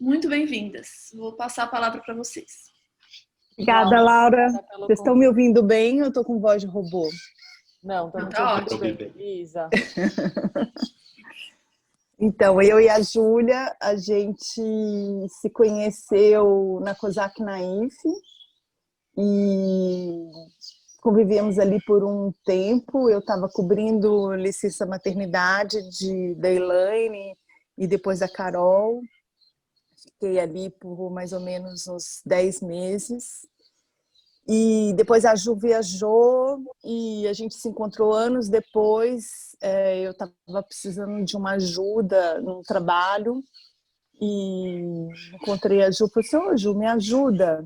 muito bem-vindas. Vou passar a palavra para vocês. Obrigada, Laura. Pelo Vocês estão me ouvindo bem ou eu estou com voz de robô? Não, estamos te Tá ouvindo ótimo. bem, Isa. Então, eu e a Júlia, a gente se conheceu na COSAC Naif e convivemos ali por um tempo. Eu estava cobrindo licença maternidade da Elaine e depois da Carol. Fiquei ali por mais ou menos uns 10 meses. E depois a Ju viajou e a gente se encontrou anos depois. Eu estava precisando de uma ajuda num trabalho e encontrei a Ju e falei assim, ô Ju, me ajuda.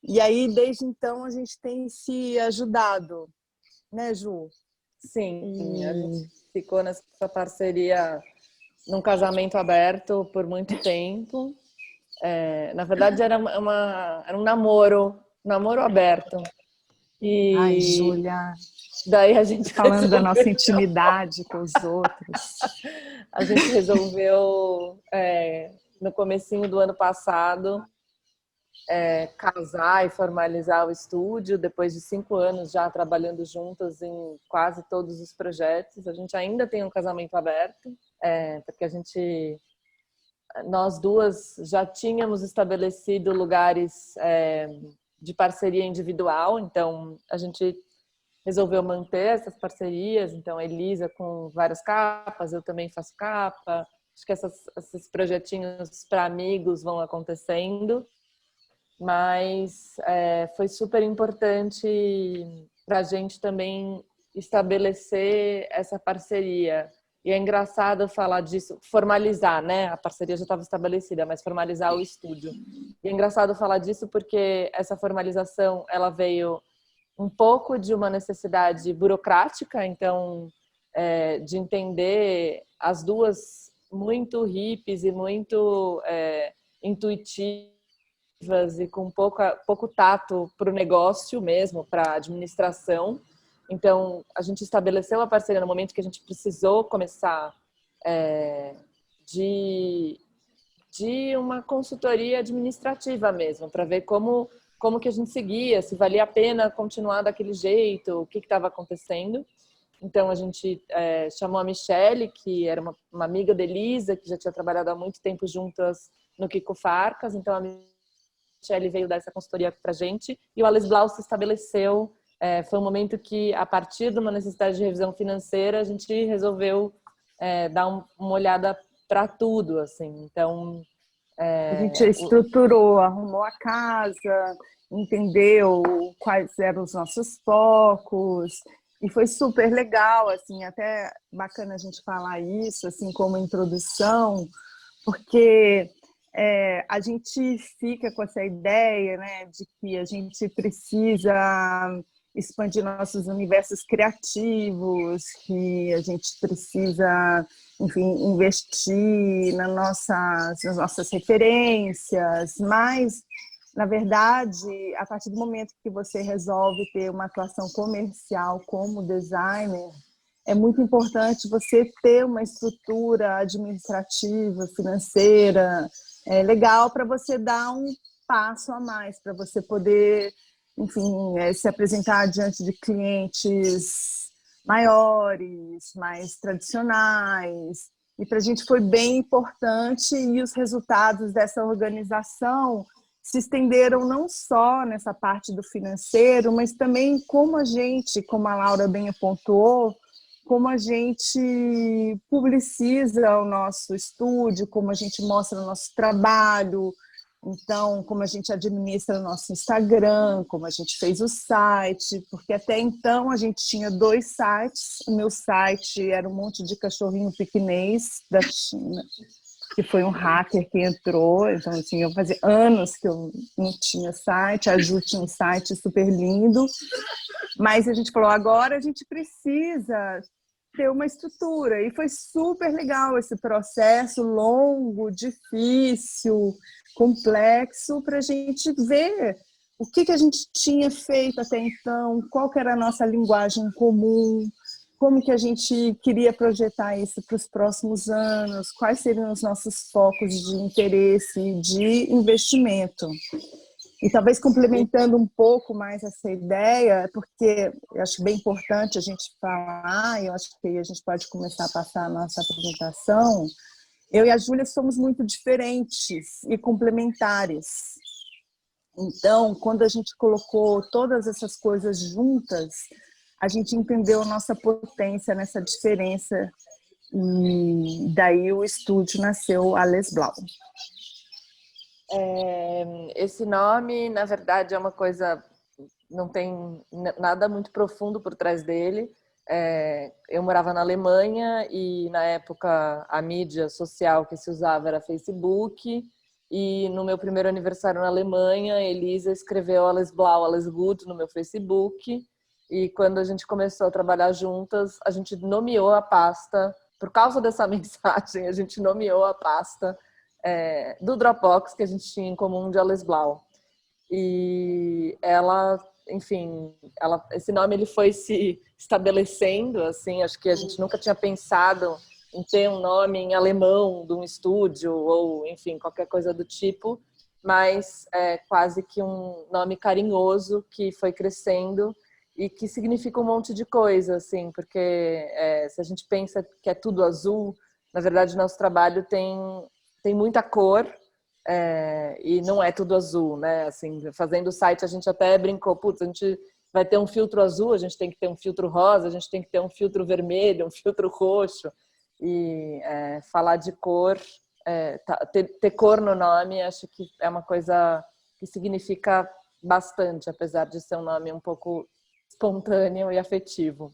E aí, desde então, a gente tem se ajudado, né, Ju? Sim, a gente ficou nessa parceria num casamento aberto por muito tempo. Na verdade, era um namoro aberto. E Ai, Júlia, daí a gente falando da nossa intimidade com os outros. A gente resolveu, no comecinho do ano passado, casar e formalizar o estúdio. Depois de 5 anos já trabalhando juntas em quase todos os projetos. A gente ainda tem um casamento aberto, porque nós duas já tínhamos estabelecido lugares de parceria individual, então a gente resolveu manter essas parcerias. Então, a Elisa com várias capas, eu também faço capa. Acho que esses projetinhos para amigos vão acontecendo. Mas foi super importante para a gente também estabelecer essa parceria. E é engraçado falar disso, formalizar, né? A parceria já estava estabelecida, mas formalizar o estúdio. E é engraçado falar disso porque essa formalização, ela veio um pouco de uma necessidade burocrática, então, de entender as duas muito hippies e muito intuitivas e com pouco tato para o negócio mesmo, para a administração. Então, a gente estabeleceu a parceria no momento que a gente precisou começar de uma consultoria administrativa mesmo, para ver como que a gente seguia, se valia a pena continuar daquele jeito, o que estava acontecendo. Então, a gente chamou a Michelle, que era uma amiga da Elisa, que já tinha trabalhado há muito tempo juntas no Kiko Farcas. Então, a Michelle veio dar essa consultoria para a gente. E o Alice Blau se estabeleceu. Foi um momento que, a partir de uma necessidade de revisão financeira, a gente resolveu dar uma olhada para tudo, assim. Então, a gente estruturou, arrumou a casa, entendeu quais eram os nossos focos, e foi super legal, assim, até bacana a gente falar isso, assim, como introdução, porque a gente fica com essa ideia, né, de que a gente precisa expandir nossos universos criativos, que a gente precisa, enfim, investir nas nossas referências, mas, na verdade, a partir do momento que você resolve ter uma atuação comercial como designer, é muito importante você ter uma estrutura administrativa, financeira, legal para você dar um passo a mais, para você poder, enfim, se apresentar diante de clientes maiores, mais tradicionais. E para a gente foi bem importante, e os resultados dessa organização se estenderam não só nessa parte do financeiro, mas também como a Laura bem apontou, como a gente publiciza o nosso estúdio, como a gente mostra o nosso trabalho, então, como a gente administra o nosso Instagram, como a gente fez o site, porque até então a gente tinha 2 sites. O meu site era um monte de cachorrinho piquinês da China, que foi um hacker que entrou. Então, assim, eu fazia anos que eu não tinha site. A Ju tinha um site super lindo. Mas a gente falou, agora a gente precisa ter uma estrutura. E foi super legal esse processo longo, difícil, complexo, para a gente ver o que a gente tinha feito até então, qual que era a nossa linguagem comum, como que a gente queria projetar isso para os próximos anos, quais seriam os nossos focos de interesse, de investimento. E talvez complementando um pouco mais essa ideia, porque eu acho bem importante a gente falar, eu acho que a gente pode começar a passar a nossa apresentação. Eu e a Júlia somos muito diferentes e complementares. Então, quando a gente colocou todas essas coisas juntas, a gente entendeu a nossa potência nessa diferença e daí o estúdio nasceu Alles Blau. Esse nome, na verdade, é uma coisa, não tem nada muito profundo por trás dele. Eu morava na Alemanha e, na época, a mídia social que se usava era Facebook. E no meu primeiro aniversário na Alemanha, Elisa escreveu Alles Blau, Alles Gut no meu Facebook. E quando a gente começou a trabalhar juntas, a gente nomeou a pasta, por causa dessa mensagem, a gente nomeou a pasta do Dropbox que a gente tinha em comum de Alles Blau. E ela, enfim, esse nome ele foi se estabelecendo, assim, acho que a gente nunca tinha pensado em ter um nome em alemão de um estúdio ou, enfim, qualquer coisa do tipo, mas é quase que um nome carinhoso que foi crescendo e que significa um monte de coisa, assim, porque se a gente pensa que é tudo azul, na verdade, nosso trabalho tem muita cor e não é tudo azul, né? Assim, fazendo o site, a gente até brincou, putz, a gente vai ter um filtro azul, a gente tem que ter um filtro rosa, a gente tem que ter um filtro vermelho, um filtro roxo. E falar de cor, ter cor no nome, acho que é uma coisa que significa bastante, apesar de ser um nome um pouco espontâneo e afetivo.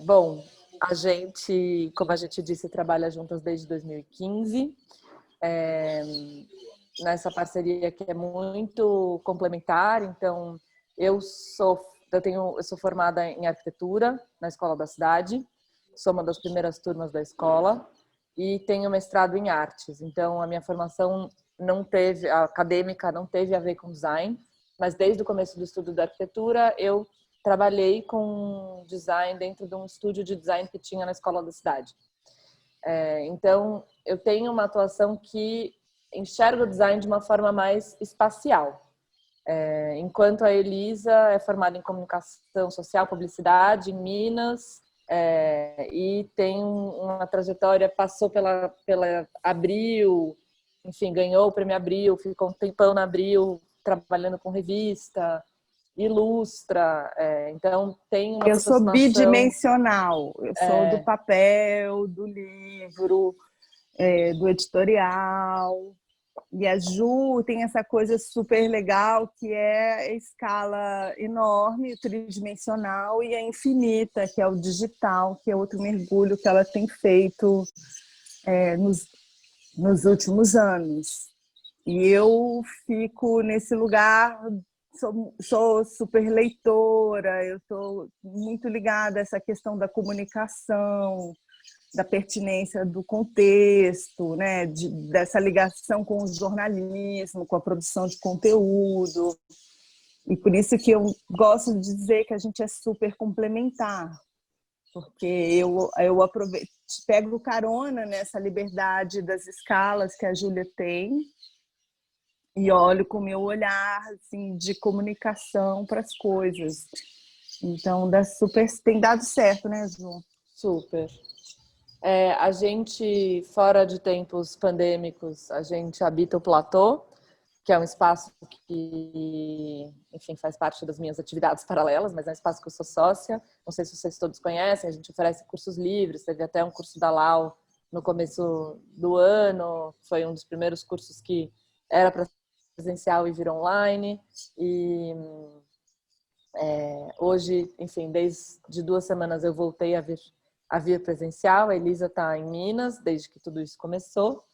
Bom, a gente, como a gente disse, trabalha juntas desde 2015, nessa parceria que é muito complementar. Então, eu sou formada em arquitetura na Escola da Cidade, sou uma das primeiras turmas da escola e tenho mestrado em artes. Então, a minha formação a acadêmica não teve a ver com design, mas desde o começo do estudo da arquitetura eu trabalhei com design dentro de um estúdio de design que tinha na Escola da Cidade. Então, eu tenho uma atuação que enxerga o design de uma forma mais espacial. Enquanto a Elisa é formada em comunicação social, publicidade em Minas, e tem uma trajetória, passou pela Abril, enfim, ganhou o Prêmio Abril, ficou um tempão na Abril trabalhando com revista, ilustra, então tem uma Eu sou aproximação... bidimensional, eu sou do papel, do livro, do editorial. E a Ju tem essa coisa super legal que é a escala enorme, tridimensional, e a infinita, que é o digital, que é outro mergulho que ela tem feito nos últimos anos. E eu fico nesse lugar, sou super leitora, eu estou muito ligada a essa questão da comunicação, da pertinência do contexto, né? Dessa ligação com o jornalismo, com a produção de conteúdo. E por isso que eu gosto de dizer que a gente é super complementar, porque eu aproveito, pego carona nessa liberdade das escalas que a Júlia tem e olho com o meu olhar assim, de comunicação para as coisas. Então, tem dado certo, né, Ju? Super. A gente, fora de tempos pandêmicos, a gente habita o Platô, que é um espaço que, enfim, faz parte das minhas atividades paralelas, mas é um espaço que eu sou sócia. Não sei se vocês todos conhecem, a gente oferece cursos livres, teve até um curso da Lau no começo do ano, foi um dos primeiros cursos que era para presencial e virou online. E hoje, enfim, desde 2 semanas eu voltei a vir presencial. A Elisa está em Minas desde que tudo isso começou.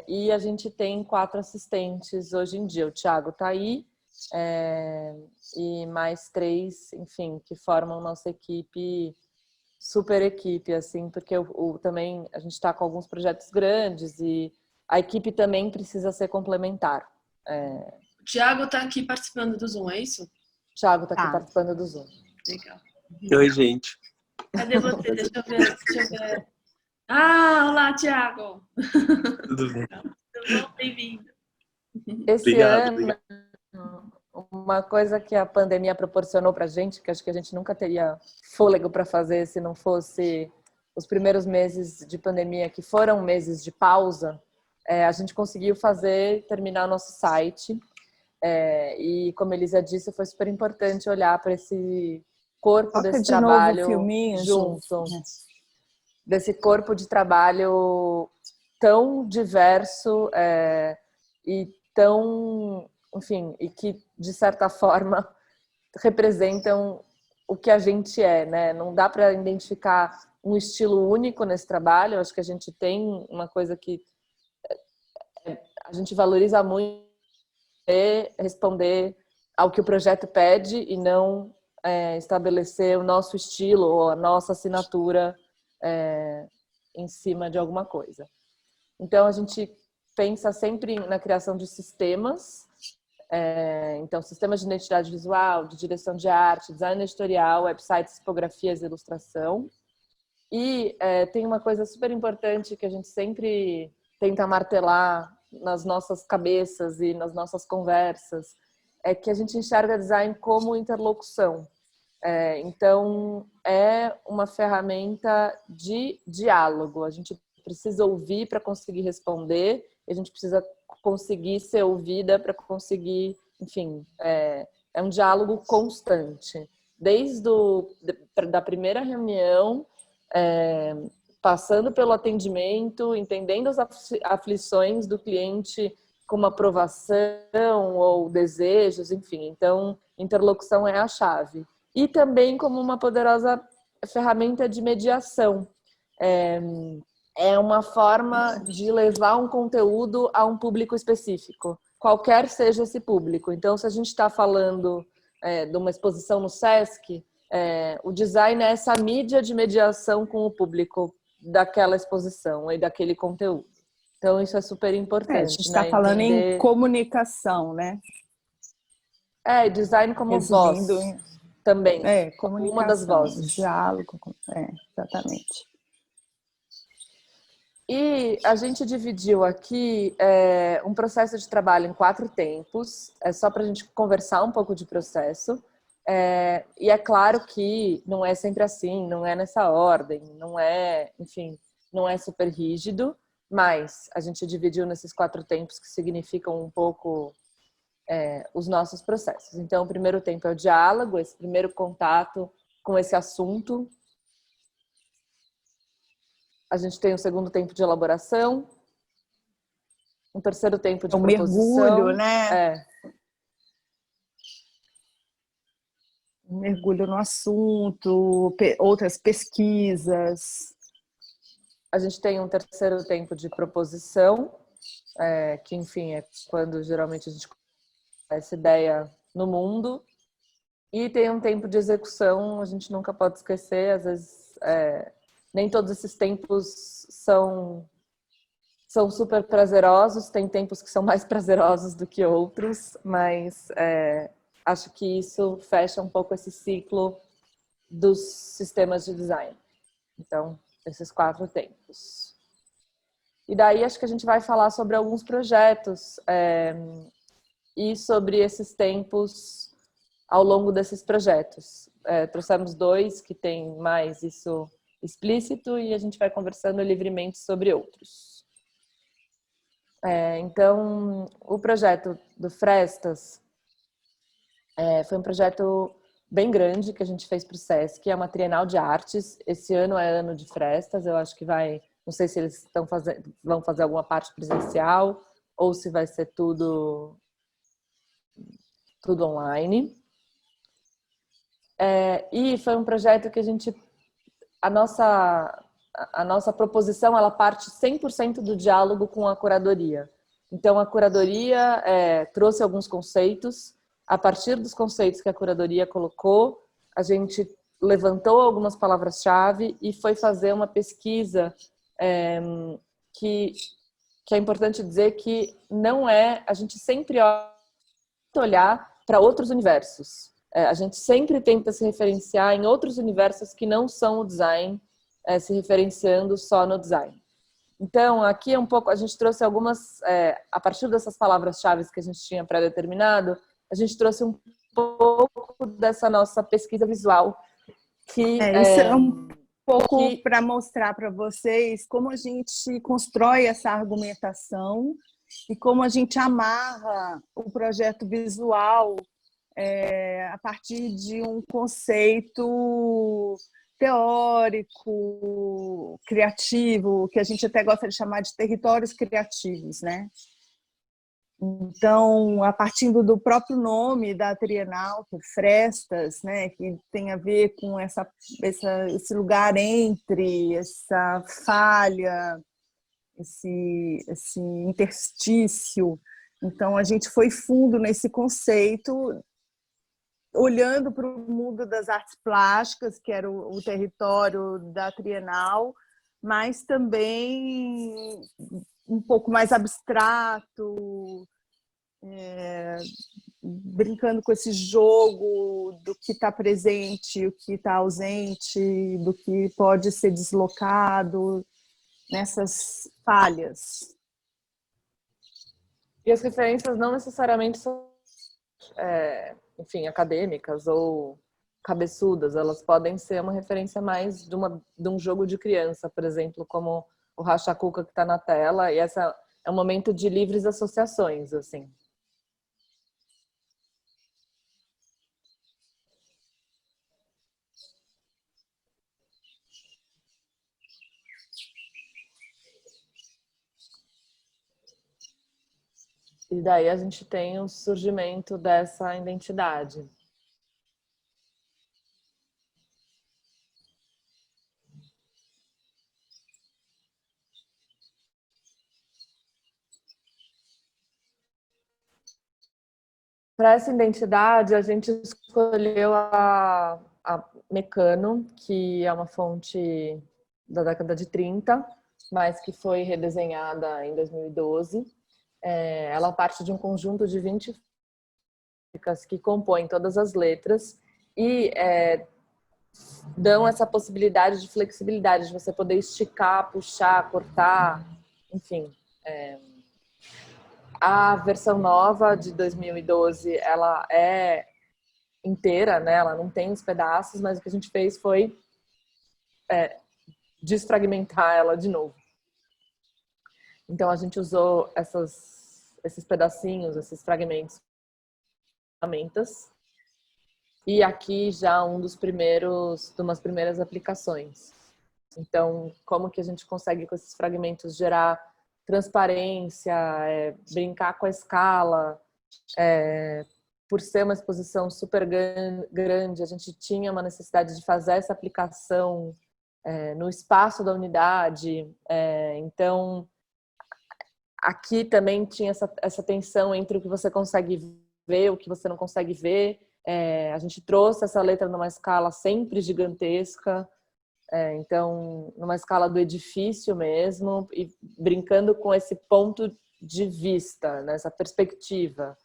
E a gente tem 4 assistentes hoje em dia. O Thiago está aí e mais 3, enfim, que formam nossa equipe, super equipe, assim, porque também a gente está com alguns projetos grandes e a equipe também precisa ser complementar. O Thiago está aqui participando do Zoom, é isso? O Thiago está aqui participando do Zoom. Legal. Oi, gente. Cadê você? Deixa eu ver. Ah, olá, Thiago. Tudo bem? Tudo bom? Bem-vindo. Esse Obrigado, ano, obrigado. uma coisa que a pandemia proporcionou para a gente, que acho que a gente nunca teria fôlego para fazer se não fosse os primeiros meses de pandemia, que foram meses de pausa, a gente conseguiu terminar o nosso site. E, como a Elisa disse, foi super importante olhar para esse corpo Toca desse de novo o trabalho filminho, junto, desse corpo de trabalho tão diverso e tão, enfim, e que, de certa forma, representam o que a gente é, né? Não dá para identificar um estilo único nesse trabalho. Eu acho que a gente tem uma coisa que a gente valoriza muito, é responder ao que o projeto pede e não estabelecer o nosso estilo ou a nossa assinatura em cima de alguma coisa. Então, a gente pensa sempre na criação de sistemas. Então, sistemas de identidade visual, de direção de arte, design editorial, websites, tipografias e ilustração. E tem uma coisa super importante que a gente sempre tenta martelar nas nossas cabeças e nas nossas conversas, é que a gente enxerga design como interlocução. Então, é uma ferramenta de diálogo. A gente precisa ouvir para conseguir responder, e a gente precisa conseguir ser ouvida para conseguir, enfim, é um diálogo constante. Desde da primeira reunião, passando pelo atendimento, entendendo as aflições do cliente como aprovação ou desejos, enfim. Então, interlocução é a chave. E também como uma poderosa ferramenta de mediação. É uma forma de levar um conteúdo a um público específico, qualquer seja esse público. Então, se a gente está falando de uma exposição no Sesc, o design é essa mídia de mediação com o público daquela exposição e daquele conteúdo. Então, isso é super importante. A gente está falando em comunicação, né? Design como Resumindo, voz também. Comunicação, uma das vozes. Diálogo, exatamente. E a gente dividiu aqui um processo de trabalho em 4 tempos, só para a gente conversar um pouco de processo. E é claro que não é sempre assim, não é nessa ordem, não é, enfim, não é super rígido, mas a gente dividiu nesses 4 tempos que significam um pouco os nossos processos. Então, o primeiro tempo é o diálogo, esse primeiro contato com esse assunto. A gente tem um segundo tempo de elaboração, um terceiro tempo de proposição. Mergulho, né? Um mergulho no assunto, outras pesquisas. A gente tem um terceiro tempo de proposição, que, enfim, é quando geralmente a gente coloca essa ideia no mundo. E tem um tempo de execução, a gente nunca pode esquecer, às vezes nem todos esses tempos são super prazerosos, tem tempos que são mais prazerosos do que outros, mas acho que isso fecha um pouco esse ciclo dos sistemas de design. Então, esses 4 tempos. E daí acho que a gente vai falar sobre alguns projetos e sobre esses tempos ao longo desses projetos. Trouxemos 2 que tem mais isso explícito e a gente vai conversando livremente sobre outros. Então, o projeto do Frestas foi um projeto bem grande que a gente fez para o Sesc, é uma Trienal de Artes. Esse ano é ano de Frestas, eu acho que não sei se eles vão fazer alguma parte presencial ou se vai ser tudo online. E foi um projeto que a nossa proposição, ela parte 100% do diálogo com a curadoria. Então, a curadoria trouxe alguns conceitos. A partir dos conceitos que a curadoria colocou, a gente levantou algumas palavras-chave e foi fazer uma pesquisa que é importante dizer que não a gente sempre olhar para outros universos. a gente sempre tenta se referenciar em outros universos que não são o design, se referenciando só no design. Então, aqui é um pouco, a gente trouxe algumas, a partir dessas palavras-chave que a gente tinha pré-determinado, a gente trouxe um pouco dessa nossa pesquisa visual. Isso é um pouco para mostrar para vocês como a gente constrói essa argumentação e como a gente amarra o projeto visual a partir de um conceito teórico, criativo, que a gente até gosta de chamar de territórios criativos, né? Então, a partir do próprio nome da Trienal, que é Frestas, né, que tem a ver com esse lugar entre, essa falha, esse interstício. Então, a gente foi fundo nesse conceito, olhando para o mundo das artes plásticas, que era o território da Trienal, mas também um pouco mais abstrato, brincando com esse jogo do que está presente, o que está ausente, do que pode ser deslocado, nessas falhas. E as referências não necessariamente são, enfim, acadêmicas ou cabeçudas, elas podem ser uma referência mais de um jogo de criança, por exemplo, como o Racha Cuca que está na tela, e essa é um momento de livres associações, assim. E daí a gente tem o surgimento dessa identidade. Para essa identidade, a gente escolheu a Mecano, que é uma fonte da década de 30, mas que foi redesenhada em 2012. Ela parte de um conjunto de 20 fábricas que compõem todas as letras e dão essa possibilidade de flexibilidade, de você poder esticar, puxar, cortar, enfim. A versão nova de 2012, ela é inteira, né? Ela não tem os pedaços, mas o que a gente fez foi desfragmentar ela de novo. Então a gente usou esses pedacinhos, esses fragmentos, ferramentas. E aqui já de umas primeiras aplicações. Então, como que a gente consegue com esses fragmentos gerar transparência, brincar com a escala, por ser uma exposição super grande, a gente tinha uma necessidade de fazer essa aplicação no espaço da unidade. Então, aqui também tinha essa tensão entre o que você consegue ver, o que você não consegue ver. A gente trouxe essa letra numa escala sempre gigantesca, então numa escala do edifício mesmo, e brincando com esse ponto de vista, nessa perspectiva,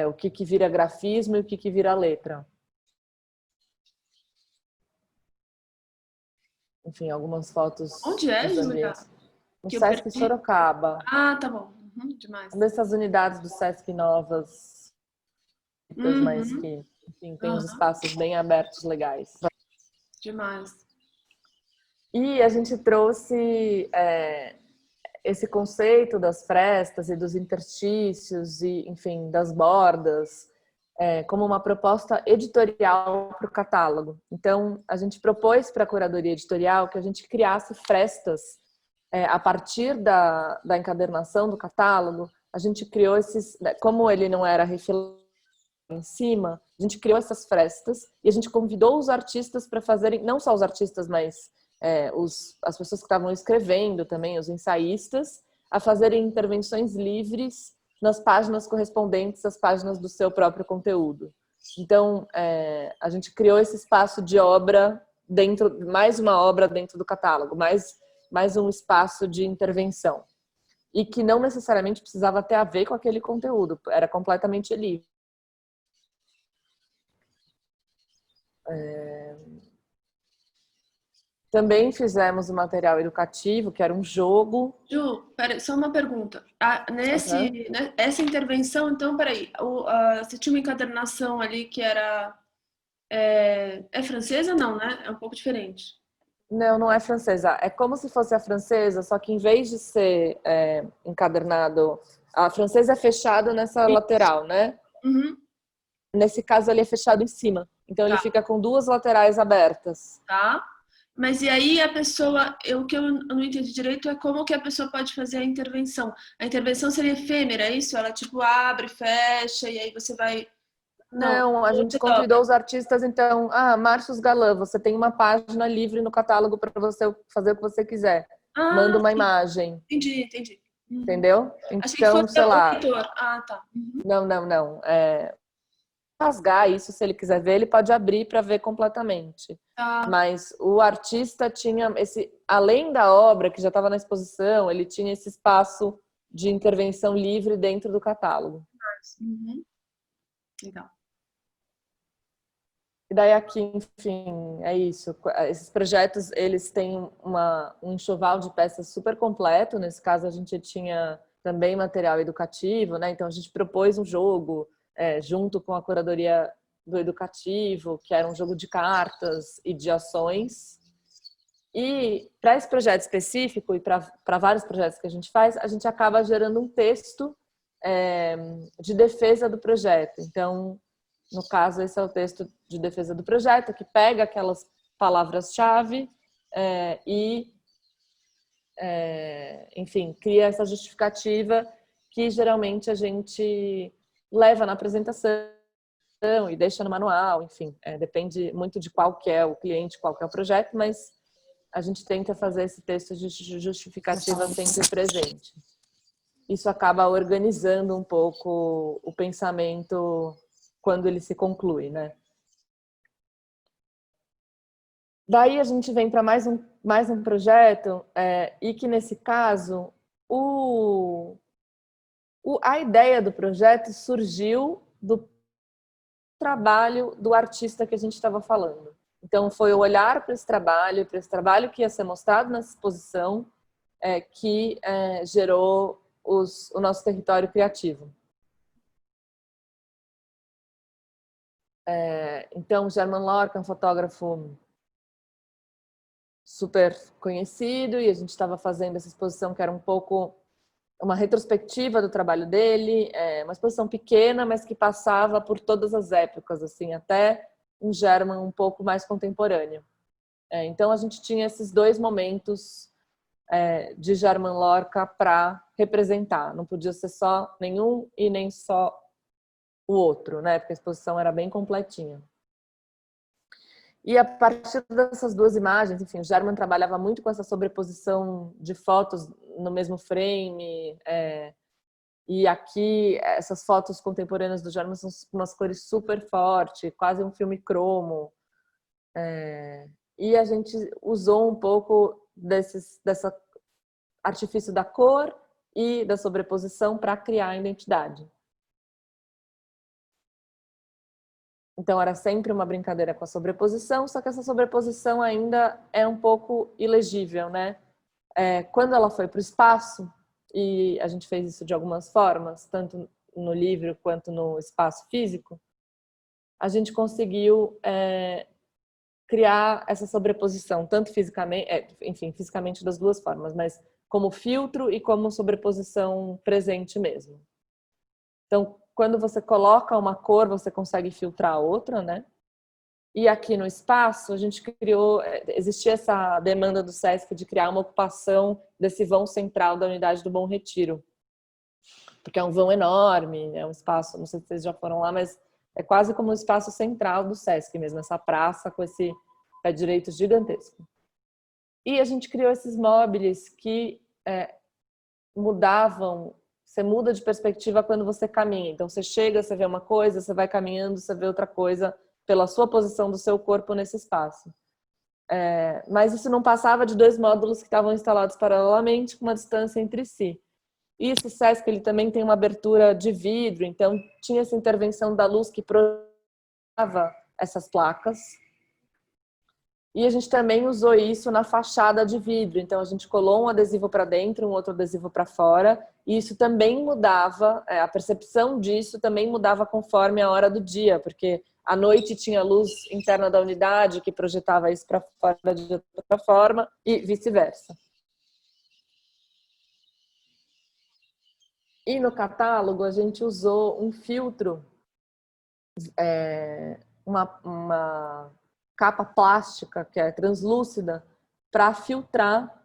o que vira grafismo e o que vira letra. Enfim, algumas fotos. Onde é, Júlia? No Sesc Sorocaba. Ah, tá bom. Demais. Dessas unidades do Sesc novas, mas que, enfim, tem uns espaços bem abertos, legais. Demais. E a gente trouxe esse conceito das frestas e dos interstícios e, enfim, das bordas, como uma proposta editorial para o catálogo. Então, a gente propôs para a curadoria editorial que a gente criasse frestas a partir da encadernação do catálogo. A gente criou como ele não era refilado em cima, a gente criou essas frestas e a gente convidou os artistas para fazerem, não só os artistas, mas as pessoas que estavam escrevendo também, os ensaístas, a fazerem intervenções livres nas páginas correspondentes às páginas do seu próprio conteúdo. Então, a gente criou esse espaço de obra mais uma obra dentro do catálogo, mais um espaço de intervenção. E que não necessariamente precisava ter a ver com aquele conteúdo, era completamente livre. Também fizemos um material educativo, que era um jogo. Ju, peraí, só uma pergunta. Essa intervenção, então, peraí, você tinha uma encadernação ali que era... É francesa? Não, né? É um pouco diferente. Não, não é francesa. É como se fosse a francesa, só que em vez de ser encadernado... A francesa é fechada nessa lateral, né? Uhum. Nesse caso, ele é fechado em cima. Então, ele fica com duas laterais abertas. Tá. Mas e aí a pessoa... O que eu não entendi direito é como que a pessoa pode fazer a intervenção. A intervenção seria efêmera, é isso? Ela, tipo, abre, fecha, e aí você vai... Não, a gente convidou os artistas, então... Márcios Galan, você tem uma página livre no catálogo para você fazer o que você quiser. Manda uma imagem. Entendi. Entendeu? Achei que fosse sei lá... o leitor. Tá. Uhum. Não. Rasgar isso, se ele quiser ver, ele pode abrir para ver completamente. Tá. Mas o artista tinha além da obra que já estava na exposição, ele tinha esse espaço de intervenção livre dentro do catálogo. Uhum. Legal. E daí aqui, enfim, é isso. Esses projetos, eles têm um enxoval de peças super completo. Nesse caso, a gente tinha também material educativo, né? Então, a gente propôs um jogo junto com a curadoria do educativo, que era um jogo de cartas e de ações. E para esse projeto específico e para vários projetos que a gente faz, a gente acaba gerando um texto de defesa do projeto. Então, no caso, esse é o texto de defesa do projeto, que pega aquelas palavras-chave enfim, cria essa justificativa que geralmente a gente leva na apresentação e deixa no manual, enfim, depende muito de qual que é o cliente, qual que é o projeto, mas a gente tenta fazer esse texto de justificativa sempre presente. Isso acaba organizando um pouco o pensamento quando ele se conclui, né? Daí a gente vem para mais um projeto e que nesse caso a ideia do projeto surgiu do trabalho do artista que a gente estava falando. Então foi o olhar para esse trabalho que ia ser mostrado nessa exposição que gerou o nosso território criativo. Então German Lorca é um fotógrafo super conhecido e a gente estava fazendo essa exposição que era um pouco uma retrospectiva do trabalho dele, uma exposição pequena, mas que passava por todas as épocas, assim, até um German um pouco mais contemporâneo. Então a gente tinha esses dois momentos de German Lorca para representar, não podia ser só nenhum e nem só o outro, né? Porque a exposição era bem completinha. E a partir dessas duas imagens, enfim, o German trabalhava muito com essa sobreposição de fotos no mesmo frame. E aqui, essas fotos contemporâneas do German são umas cores super fortes, quase um filme cromo. E a gente usou um pouco dessa artifício da cor e da sobreposição para criar a identidade. Então, era sempre uma brincadeira com a sobreposição, só que essa sobreposição ainda é um pouco ilegível, né? Quando ela foi para o espaço, e a gente fez isso de algumas formas, tanto no livro quanto no espaço físico, a gente conseguiu criar essa sobreposição, tanto fisicamente, enfim, fisicamente das duas formas, mas como filtro e como sobreposição presente mesmo. Então, quando você coloca uma cor, você consegue filtrar a outra, né? E aqui no espaço, a gente criou... Existia essa demanda do Sesc de criar uma ocupação desse vão central da unidade do Bom Retiro. Porque é um vão enorme, é um espaço... Não sei se vocês já foram lá, mas é quase como um espaço central do Sesc mesmo, essa praça com esse pé direito gigantesco. E a gente criou esses móveis que mudavam... Você muda de perspectiva quando você caminha. Então, você chega, você vê uma coisa, você vai caminhando, você vê outra coisa pela sua posição do seu corpo nesse espaço. Mas isso não passava de dois módulos que estavam instalados paralelamente com uma distância entre si. E esse Sesc, ele também tem uma abertura de vidro, então tinha essa intervenção da luz que projetava essas placas. E a gente também usou isso na fachada de vidro. Então, a gente colou um adesivo para dentro, um outro adesivo para fora. E isso também mudava, a percepção disso também mudava conforme a hora do dia, porque à noite tinha luz interna da unidade que projetava isso para fora de outra forma e vice-versa. E no catálogo, a gente usou um filtro, uma capa plástica que é translúcida para filtrar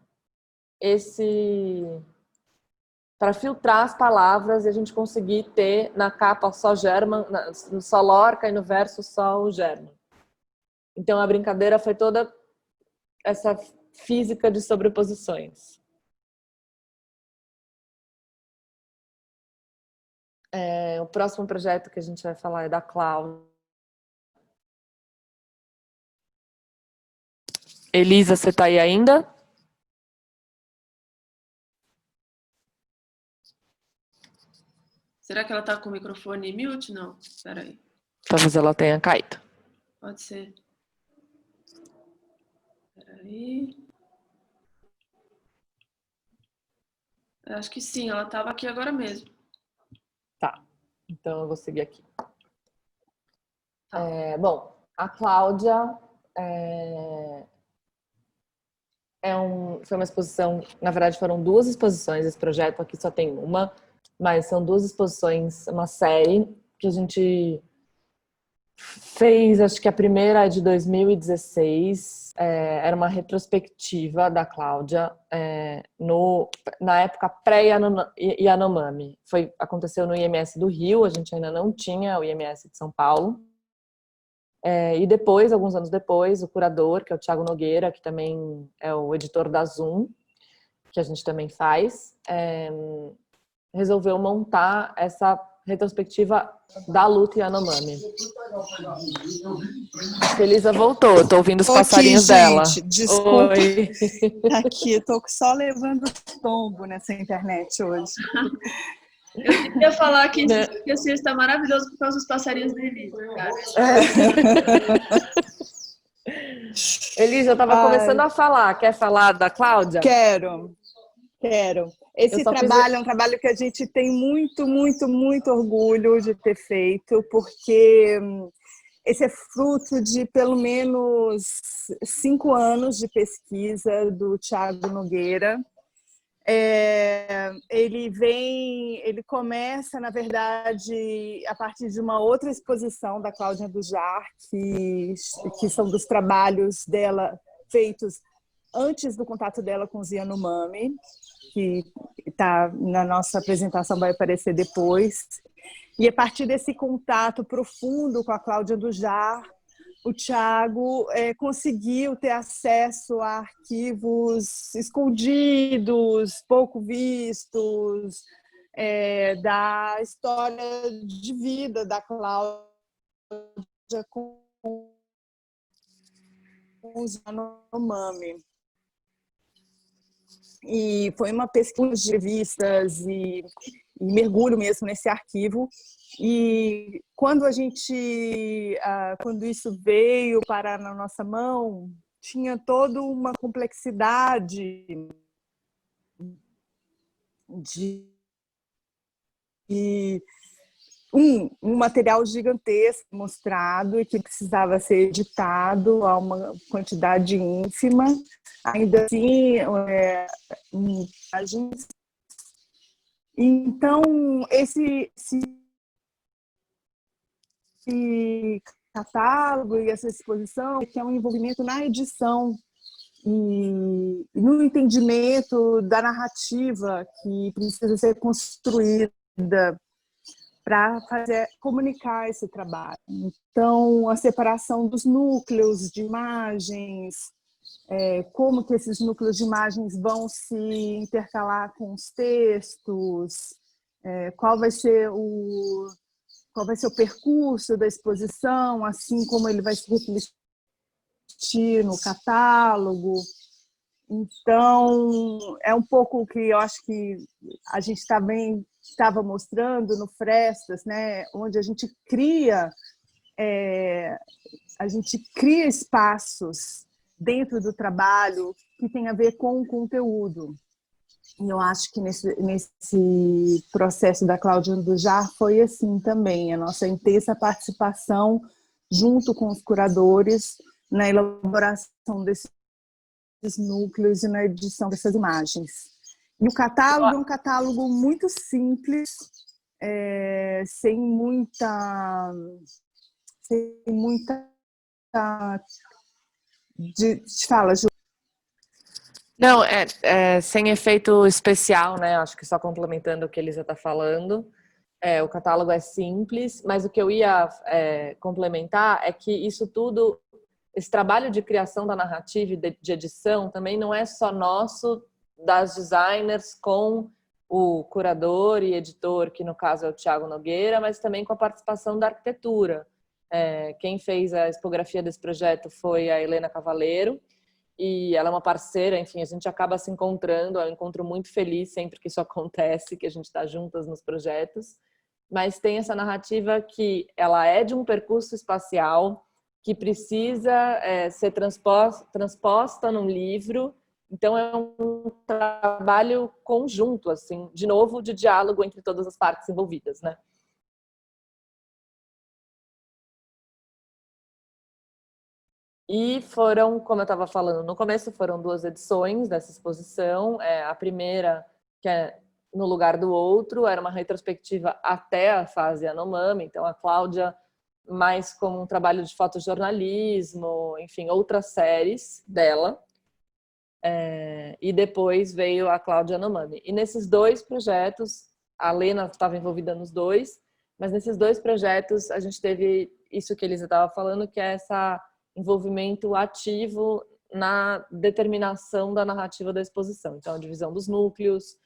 as palavras e a gente conseguir ter na capa só German, só Lorca e no verso só o German. Então a brincadeira foi toda essa física de sobreposições. O próximo projeto que a gente vai falar é da Cláudia. Elisa, você está aí ainda? Será que ela está com o microfone mute? Não, espera aí. Talvez ela tenha caído. Pode ser. Espera aí. Eu acho que sim, ela estava aqui agora mesmo. Tá, então eu vou seguir aqui. Tá. Bom, a Cláudia foi uma exposição, na verdade foram duas exposições, esse projeto aqui só tem uma, mas são duas exposições, uma série que a gente fez, acho que a primeira é de 2016, era uma retrospectiva da Cláudia na época pré-Yanomami. Aconteceu no IMS do Rio, a gente ainda não tinha o IMS de São Paulo. E depois, alguns anos depois, o curador, que é o Thiago Nogueira, que também é o editor da Zoom, que a gente também faz, resolveu montar essa retrospectiva da luta Yanomami. A Elisa voltou, eu tô ouvindo os passarinhos dela. Desculpa. Oi. Aqui, eu tô só levando tombo nessa internet hoje. Eu queria falar que esse está maravilhoso por causa dos passarinhos da Elisa, cara. Elisa, eu estava começando a falar. Quer falar da Cláudia? Quero. Esse trabalho é um trabalho que a gente tem muito, muito, muito orgulho de ter feito, porque esse é fruto de pelo menos 5 anos de pesquisa do Thiago Nogueira. Ele começa, na verdade, a partir de uma outra exposição da Cláudia Bujar, que são dos trabalhos dela feitos antes do contato dela com os Yanomami, que está na nossa apresentação, vai aparecer depois. E a partir desse contato profundo com a Cláudia Bujar, o Thiago conseguiu ter acesso a arquivos escondidos, pouco vistos, da história de vida da Cláudia com os Yanomami. E foi uma pesquisa de revistas e mergulho mesmo nesse arquivo. E quando isso veio parar na nossa mão, tinha toda uma complexidade de um material gigantesco mostrado e que precisava ser editado a uma quantidade ínfima. Ainda assim, imagens. Então, esse catálogo e essa exposição que é um envolvimento na edição e no entendimento da narrativa que precisa ser construída para comunicar esse trabalho. Então, a separação dos núcleos de imagens, como que esses núcleos de imagens vão se intercalar com os textos, qual vai ser o percurso da exposição, assim como ele vai se refletir no catálogo. Então, é um pouco o que eu acho que a gente também estava mostrando no Frestas, né? Onde a gente cria espaços dentro do trabalho que tem a ver com o conteúdo. E eu acho que nesse processo da Cláudia Andujar foi assim também, a nossa intensa participação junto com os curadores na elaboração desses núcleos e na edição dessas imagens. E o catálogo é um catálogo muito simples, sem muita fala, Ju. Não, sem efeito especial, né? Acho que só complementando o que a Elisa está falando. O catálogo é simples, mas o que eu ia complementar é que isso tudo, esse trabalho de criação da narrativa e de edição também não é só nosso, das designers com o curador e editor, que no caso é o Thiago Nogueira, mas também com a participação da arquitetura. Quem fez a expografia desse projeto foi a Helena Cavaleiro, e ela é uma parceira, enfim, a gente acaba se encontrando, é um encontro muito feliz sempre que isso acontece, que a gente está juntas nos projetos, mas tem essa narrativa que ela é de um percurso espacial que precisa ser transposta num livro, então é um trabalho conjunto, assim, de novo, de diálogo entre todas as partes envolvidas, né? E foram, como eu estava falando no começo, foram 2 edições dessa exposição. A primeira, que é No Lugar do Outro, era uma retrospectiva até a fase Yanomami, então a Cláudia mais como um trabalho de fotojornalismo, enfim, outras séries dela. E depois veio a Cláudia Yanomami. E nesses 2 projetos, a Lena estava envolvida nos 2, mas nesses 2 projetos a gente teve isso que a Elisa estava falando, que é essa envolvimento ativo na determinação da narrativa da exposição. Então, a divisão dos núcleos,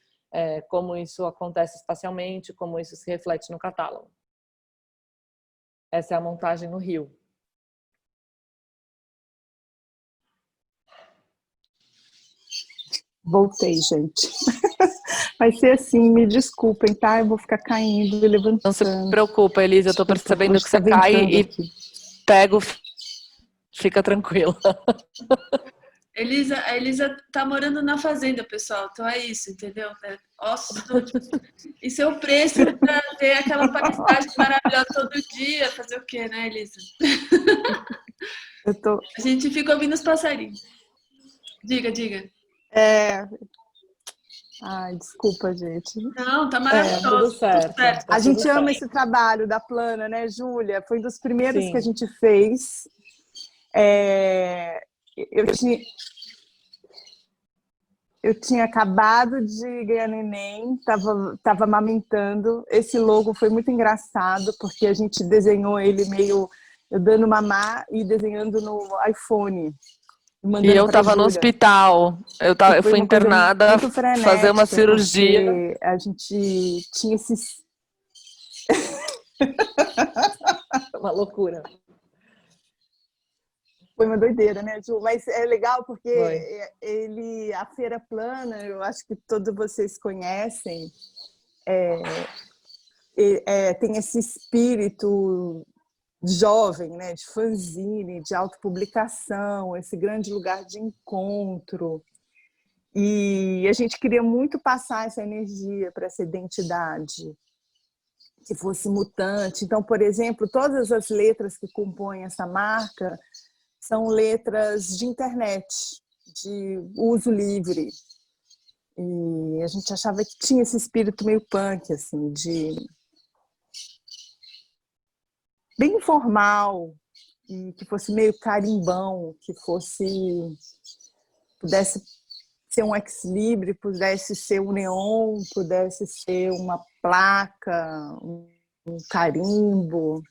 como isso acontece espacialmente, como isso se reflete no catálogo. Essa é a montagem no Rio. Voltei, gente. Vai ser assim, me desculpem, tá? Eu vou ficar caindo e levantando. Não se preocupa, Elisa, eu tô percebendo que você cai e pego. Fica tranquila. A Elisa tá morando na fazenda, pessoal. Então é isso, entendeu? Ossos do... Isso é o preço para ter aquela paisagem maravilhosa todo dia. Fazer o quê, né, Elisa? A gente fica ouvindo os passarinhos. Diga. Ai, desculpa, gente. Não, tá maravilhoso. Tudo certo. Tá a gente ama esse trabalho da Plana, né, Júlia? Foi um dos primeiros Sim. que a gente fez. Eu tinha acabado de ganhar neném, estava amamentando. Esse logo foi muito engraçado, porque a gente desenhou ele meio eu dando mamar e desenhando no iPhone. E eu estava no hospital. Eu fui internada fazer uma cirurgia. A gente tinha esses... Uma loucura. Foi uma doideira, né, Ju? Mas é legal porque a Feira Plana, eu acho que todos vocês conhecem, tem esse espírito jovem, né, de fanzine, de autopublicação, esse grande lugar de encontro. E a gente queria muito passar essa energia para essa identidade que fosse mutante. Então, por exemplo, todas as letras que compõem essa marca são letras de internet, de uso livre. E a gente achava que tinha esse espírito meio punk, assim, bem informal, e que fosse meio carimbão, que pudesse ser um ex-libris, pudesse ser um neon, pudesse ser uma placa, um carimbo.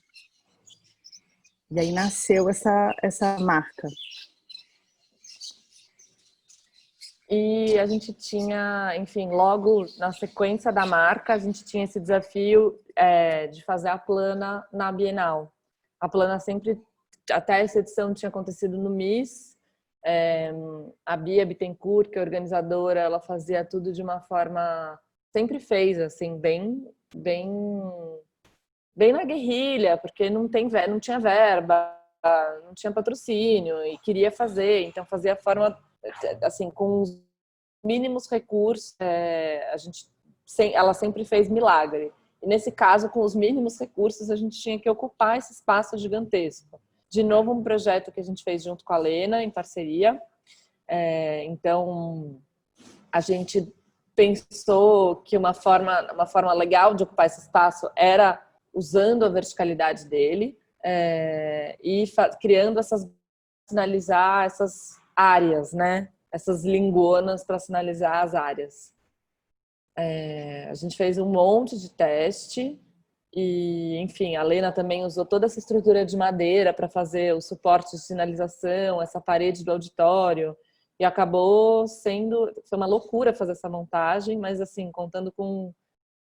E aí nasceu essa marca. E a gente tinha, enfim, logo na sequência da marca, a gente tinha esse desafio de fazer a Plana na Bienal. A Plana sempre, até essa edição tinha acontecido no MIS. A Bia Bittencourt, que é organizadora, ela fazia tudo de uma forma... Sempre fez, assim, bem na guerrilha, porque não tinha verba. não tinha patrocínio e queria fazer, então fazia a forma, assim, com os mínimos recursos, ela sempre fez milagre. E nesse caso, com os mínimos recursos, a gente tinha que ocupar esse espaço gigantesco. De novo, um projeto que a gente fez junto com a Lena, em parceria. Então, a gente pensou que uma forma legal de ocupar esse espaço era usando a verticalidade dele e criando sinalizar essas áreas, né? Essas lingonas para sinalizar as áreas. A gente fez um monte de teste e, enfim, a Lena também usou toda essa estrutura de madeira para fazer o suporte de sinalização, essa parede do auditório, e acabou foi uma loucura fazer essa montagem, mas, assim, contando com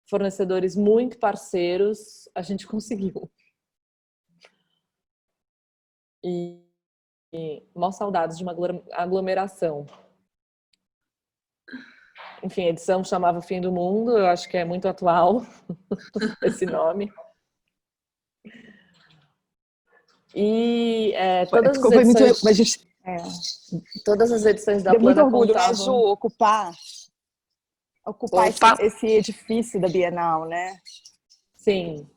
fornecedores muito parceiros, a gente conseguiu. E mal saudades de uma aglomeração. Enfim, a edição chamava Fim do Mundo, eu acho que é muito atual esse nome. E todas as edições da Deu muito Plana orgulho, contavam... né, Ju, ocupar esse edifício da Bienal, né? Sim,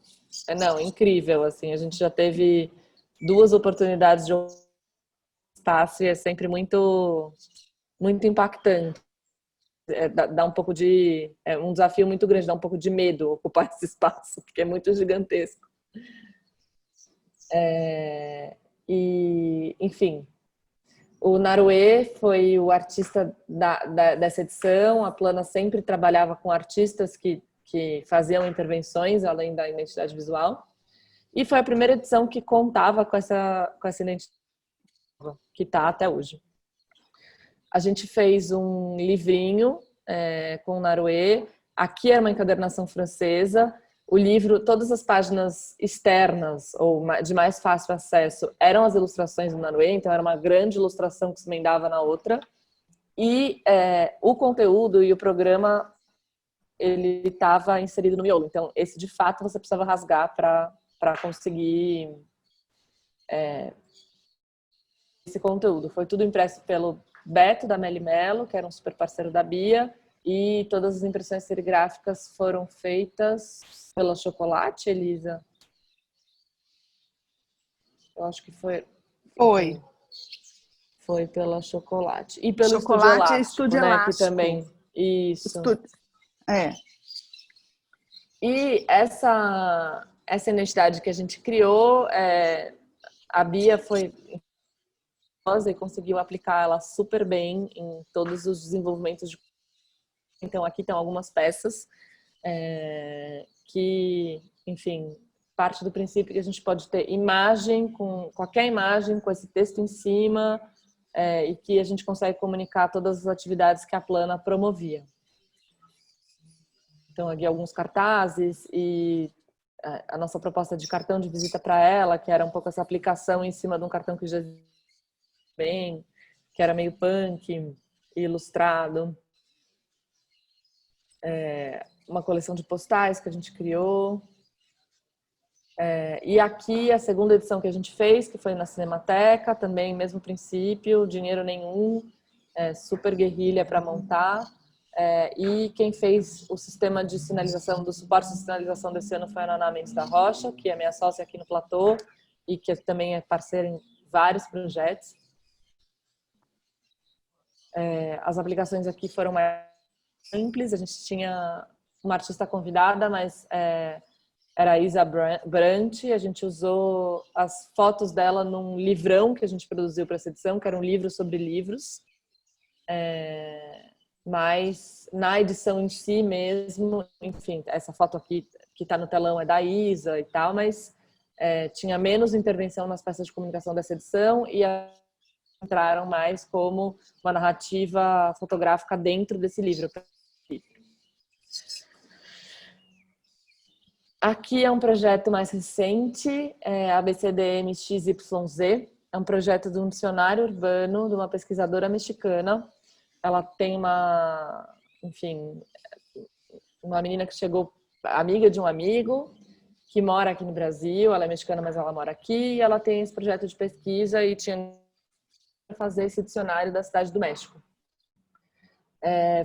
não, incrível, assim, a gente já teve 2 oportunidades de espaço e é sempre muito, muito impactante. Dá um pouco de... É um desafio muito grande, dá um pouco de medo ocupar esse espaço, porque é muito gigantesco. E, enfim, o Naruê foi o artista dessa edição. A Plana sempre trabalhava com artistas que faziam intervenções além da identidade visual. E foi a primeira edição que contava com essa identidade que está até hoje. A gente fez um livrinho com o Naruê. Aqui era uma encadernação francesa. O livro, todas as páginas externas ou de mais fácil acesso eram as ilustrações do Naruê, então era uma grande ilustração que se emendava na outra. E o conteúdo e o programa, ele estava inserido no miolo. Então, esse, de fato, você precisava rasgar para conseguir esse conteúdo. Foi tudo impresso pelo Beto, da Meli Melo, que era um super parceiro da Bia, e todas as impressões serigráficas foram feitas pela Chocolate, Elisa? Eu acho que foi. Foi pela Chocolate. E pelo Estúdio né? Elástico. Que também. Isso. E essa identidade que a gente criou, a Bia foi e conseguiu aplicar ela super bem em todos os desenvolvimentos. Então, aqui estão algumas peças que, enfim, parte do princípio que a gente pode ter imagem, com qualquer imagem, com esse texto em cima, e que a gente consegue comunicar todas as atividades que a Plana promovia. Então, aqui alguns cartazes e a nossa proposta de cartão de visita para ela, que era um pouco essa aplicação em cima de um cartão que já bem, que era meio punk, ilustrado. Uma coleção de postais que a gente criou. E aqui a segunda edição que a gente fez, que foi na Cinemateca, também mesmo princípio, dinheiro nenhum, super guerrilha para montar. E quem fez o sistema de sinalização, do suporte de sinalização desse ano foi a Naná Mendes da Rocha, que é minha sócia aqui no Platô e que também é parceira em vários projetos. As aplicações aqui foram mais simples, a gente tinha uma artista convidada, mas era a Isa Brant, a gente usou as fotos dela num livrão que a gente produziu para essa edição, que era um livro sobre livros, mas na edição em si mesmo, enfim, essa foto aqui que está no telão é da Isa e tal, mas tinha menos intervenção nas peças de comunicação dessa edição e entraram mais como uma narrativa fotográfica dentro desse livro. Aqui é um projeto mais recente, ABCDMXYZ. É um projeto de um dicionário urbano, de uma pesquisadora mexicana. Ela tem uma menina que chegou, amiga de um amigo, que mora aqui no Brasil, ela é mexicana, mas ela mora aqui, e ela tem esse projeto de pesquisa e tinha que fazer esse dicionário da Cidade do México.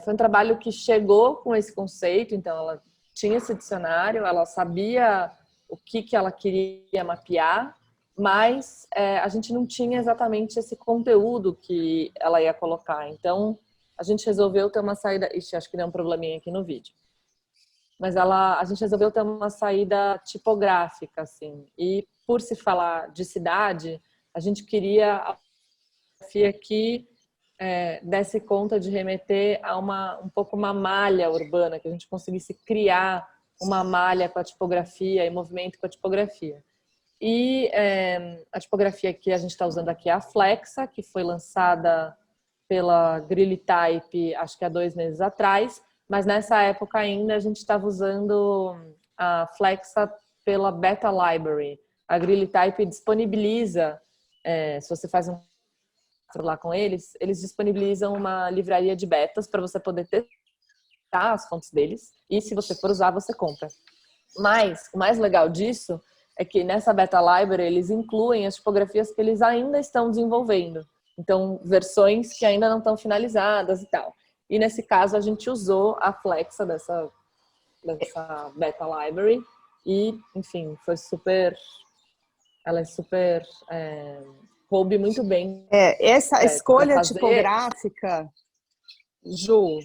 Foi um trabalho que chegou com esse conceito, então ela tinha esse dicionário, ela sabia o que ela queria mapear, mas a gente não tinha exatamente esse conteúdo que ela ia colocar. Então, a gente resolveu ter uma saída... Ixi, acho que deu um probleminha aqui no vídeo. Mas a gente resolveu ter uma saída tipográfica, assim. E por se falar de cidade, a gente queria a tipografia que desse conta de remeter a um pouco uma malha urbana, que a gente conseguisse criar uma malha com a tipografia e movimento com a tipografia. E a tipografia que a gente está usando aqui é a Flexa, que foi lançada pela Grillitype, acho que há 2 meses atrás, mas nessa época ainda a gente estava usando a Flexa pela Beta Library. A Grillitype disponibiliza, se você faz um lá com eles disponibilizam uma livraria de betas para você poder testar as fontes deles e se você for usar, você compra. Mas o mais legal disso é que nessa Beta Library eles incluem as tipografias que eles ainda estão desenvolvendo. Então, versões que ainda não estão finalizadas e tal. E nesse caso a gente usou a Flexa dessa Beta Library e, enfim, foi super... Ela é super... coube muito bem. Essa escolha tipográfica, Ju,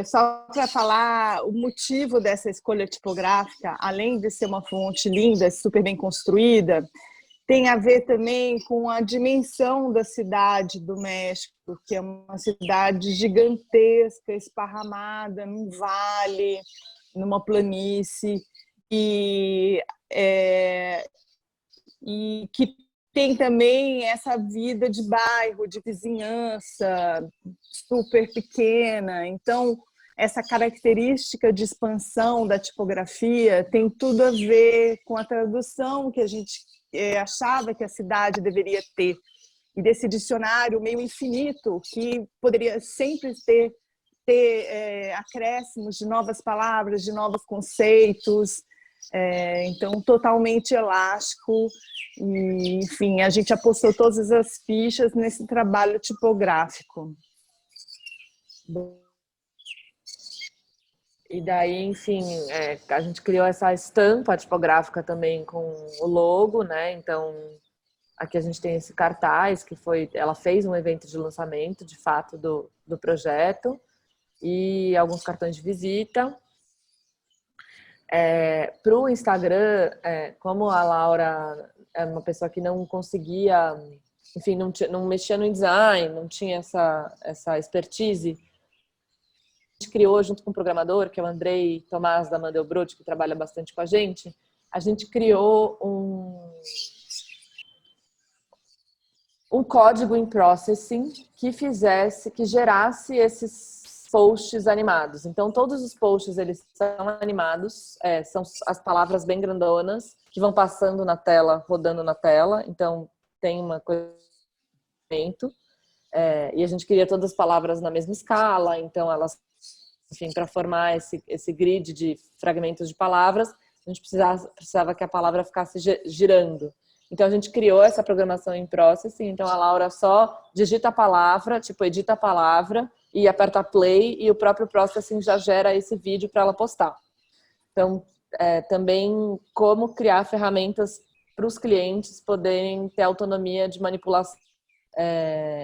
só para falar o motivo dessa escolha tipográfica, além de ser uma fonte linda, super bem construída, tem a ver também com a dimensão da cidade do México, que é uma cidade gigantesca, esparramada num vale, numa planície, e que tem também essa vida de bairro, de vizinhança super pequena. Então, essa característica de expansão da tipografia tem tudo a ver com a tradução que a gente achava que a cidade deveria ter. E desse dicionário meio infinito, que poderia sempre ter acréscimos de novas palavras, de novos conceitos. Então, totalmente elástico. E, enfim, a gente apostou todas as fichas nesse trabalho tipográfico. E daí, enfim, a gente criou essa estampa tipográfica também com o logo, né? Então, aqui a gente tem esse cartaz que ela fez um evento de lançamento, de fato, do projeto e alguns cartões de visita. Para o Instagram, como a Laura é uma pessoa que não conseguia, enfim, não mexia no InDesign, não tinha essa expertise, a gente criou junto com o programador, que é o Andrei Tomás da Mandelbrot, que trabalha bastante com a gente criou um código em processing que gerasse esses posts animados. Então, todos os posts, eles são animados, são as palavras bem grandonas, que vão passando na tela, rodando na tela. Então, tem uma coisa... e a gente queria todas as palavras na mesma escala, então elas, enfim, para formar esse grid de fragmentos de palavras, a gente precisava que a palavra ficasse girando. Então, a gente criou essa programação em Processing. Então, a Laura só digita a palavra, edita a palavra e aperta play e o próprio Processing já gera esse vídeo para ela postar. Então, também como criar ferramentas para os clientes poderem ter autonomia de manipulação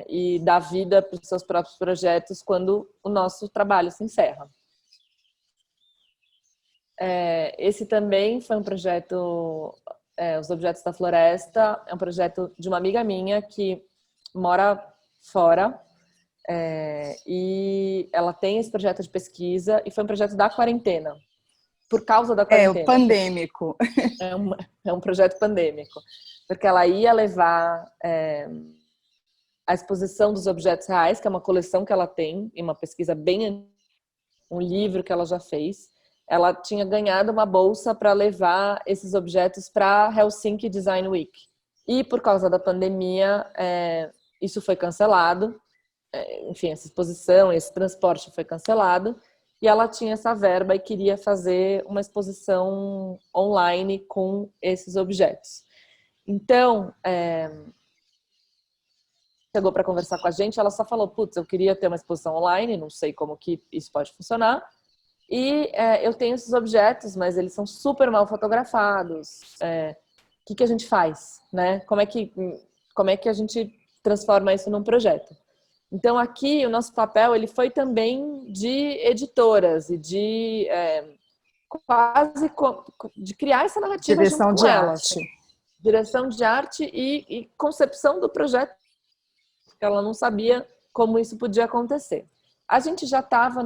e dar vida para os seus próprios projetos quando o nosso trabalho se encerra. Esse também foi um projeto... Os Objetos da Floresta é um projeto de uma amiga minha que mora fora e ela tem esse projeto de pesquisa e foi um projeto da quarentena, por causa da quarentena. O pandêmico. É um projeto pandêmico, porque ela ia levar a exposição dos objetos reais, que é uma coleção que ela tem, e uma pesquisa um livro que ela já fez. Ela tinha ganhado uma bolsa para levar esses objetos para Helsinki Design Week. E por causa da pandemia, isso foi cancelado. Enfim, essa exposição, esse transporte foi cancelado. e ela tinha essa verba e queria fazer uma exposição online com esses objetos. Então, chegou para conversar com a gente, ela só falou, putz, eu queria ter uma exposição online, não sei como que isso pode funcionar, e eu tenho esses objetos, mas eles são super mal fotografados. O que a gente faz, né? Como é que a gente transforma isso num projeto? Então, aqui, o nosso papel ele foi também de editoras e de de criar essa narrativa Direção junto com de elas. arte. Direção de arte e concepção do projeto, porque ela não sabia como isso podia acontecer. A gente já estava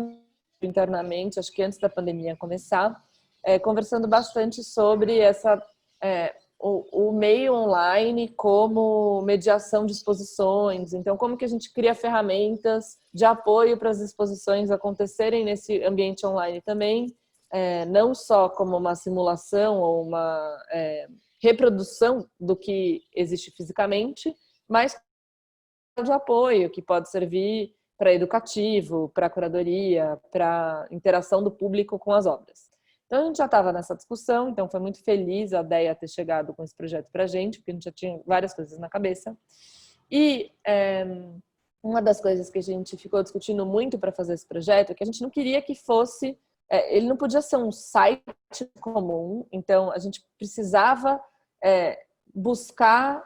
internamente, acho que antes da pandemia começar, conversando bastante sobre o meio online como mediação de exposições. Então, como que a gente cria ferramentas de apoio para as exposições acontecerem nesse ambiente online também, não só como uma simulação ou uma reprodução do que existe fisicamente, mas de apoio que pode servir para educativo, para curadoria, para interação do público com as obras. Então, a gente já estava nessa discussão, então foi muito feliz a Deia ter chegado com esse projeto para a gente, porque a gente já tinha várias coisas na cabeça. E uma das coisas que a gente ficou discutindo muito para fazer esse projeto é que a gente não queria que fosse... ele não podia ser um site comum, então a gente precisava buscar,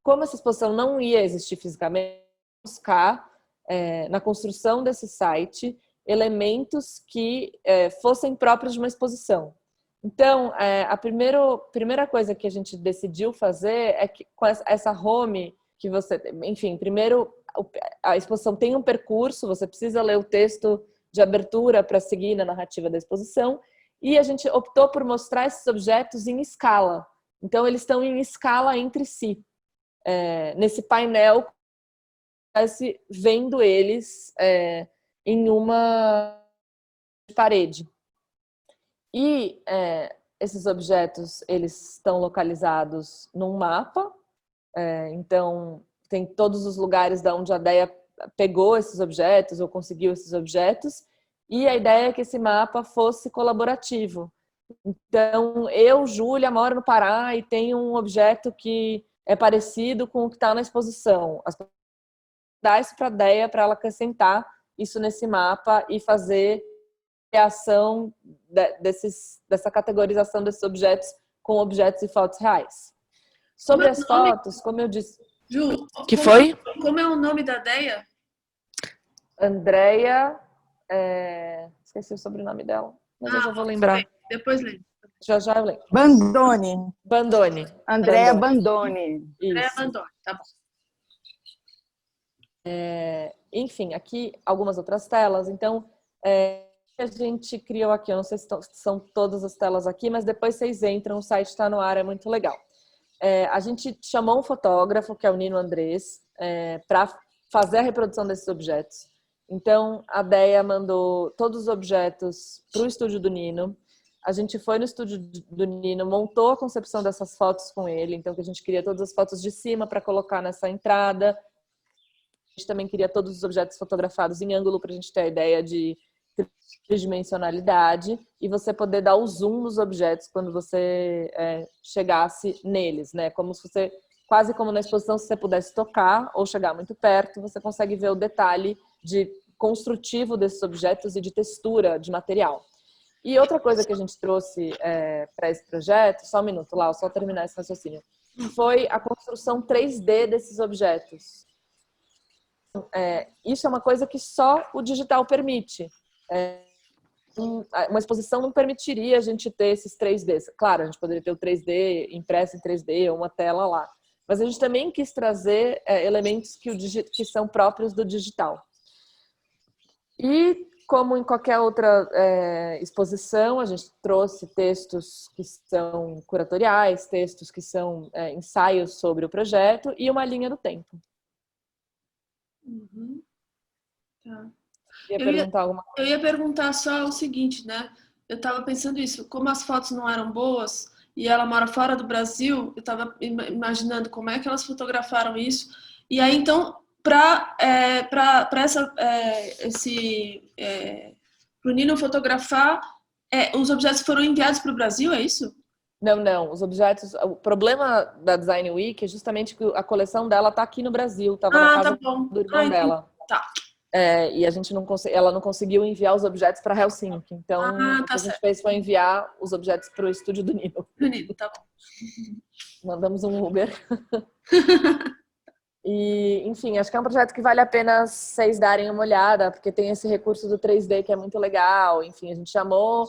como essa exposição não ia existir fisicamente, buscar na construção desse site elementos que fossem próprios de uma exposição. Então, a primeira coisa que a gente decidiu fazer é que com essa home que você... Enfim, primeiro, a exposição tem um percurso, você precisa ler o texto de abertura para seguir na narrativa da exposição, e a gente optou por mostrar esses objetos em escala. Então, eles estão em escala entre si. Nesse painel, vendo eles em uma parede. E esses objetos, eles estão localizados num mapa, então tem todos os lugares da onde a Deia pegou esses objetos ou conseguiu esses objetos, e a ideia é que esse mapa fosse colaborativo. Então, eu, Júlia, moro no Pará e tenho um objeto que é parecido com o que está na exposição. Dá isso para a Deia, para ela acrescentar isso nesse mapa e fazer criação dessa categorização desses objetos com objetos e fotos reais. Sobre as fotos, como eu disse... Ju, que foi? Como é o nome da Deia? Andréia... esqueci o sobrenome dela, mas eu já vou lembrar. Depois lembro. Já eu lembro. Bandone. Andréia Bandone. Andréia Bandone, tá bom. Enfim, aqui algumas outras telas. Então, a gente criou aqui, eu não sei se são todas as telas aqui, mas depois vocês entram, o site está no ar, é muito legal. A gente chamou um fotógrafo, que é o Nino Andrés, para fazer a reprodução desses objetos. Então, a Deia mandou todos os objetos para o estúdio do Nino. A gente foi no estúdio do Nino, montou a concepção dessas fotos com ele. Então, que a gente queria todas as fotos de cima para colocar nessa entrada. A gente também queria todos os objetos fotografados em ângulo para a gente ter a ideia de tridimensionalidade e você poder dar o zoom nos objetos quando você chegasse neles, né? Como se você, quase como na exposição, se você pudesse tocar ou chegar muito perto, você consegue ver o detalhe de construtivo desses objetos e de textura de material. E outra coisa que a gente trouxe para esse projeto, só um minuto, Lau, só terminar esse raciocínio, foi a construção 3D desses objetos. Isso é uma coisa que só o digital permite. Uma exposição não permitiria a gente ter esses 3Ds. Claro, a gente poderia ter o 3D impresso em 3D ou uma tela lá. Mas a gente também quis trazer elementos que são próprios do digital. E, como em qualquer outra exposição, a gente trouxe textos que são curatoriais, textos que são ensaios sobre o projeto e uma linha do tempo. Uhum. Tá. Eu ia perguntar só o seguinte, né? Eu estava pensando isso, como as fotos não eram boas e ela mora fora do Brasil, eu estava imaginando como é que elas fotografaram isso. E aí, então, para pro Nino fotografar. Os objetos foram enviados para o Brasil, é isso? Não. Os objetos... O problema da Design Week é justamente que a coleção dela tá aqui no Brasil. Tava na casa tá bom. do irmão dela. Tá. E a gente ela não conseguiu enviar os objetos para Helsinki. Então, o que tá a gente certo. fez foi enviar os objetos para o estúdio do Nino. Do Nino, tá bom. Mandamos um Uber. E, enfim, acho que é um projeto que vale a pena vocês darem uma olhada, porque tem esse recurso do 3D que é muito legal. Enfim, a gente chamou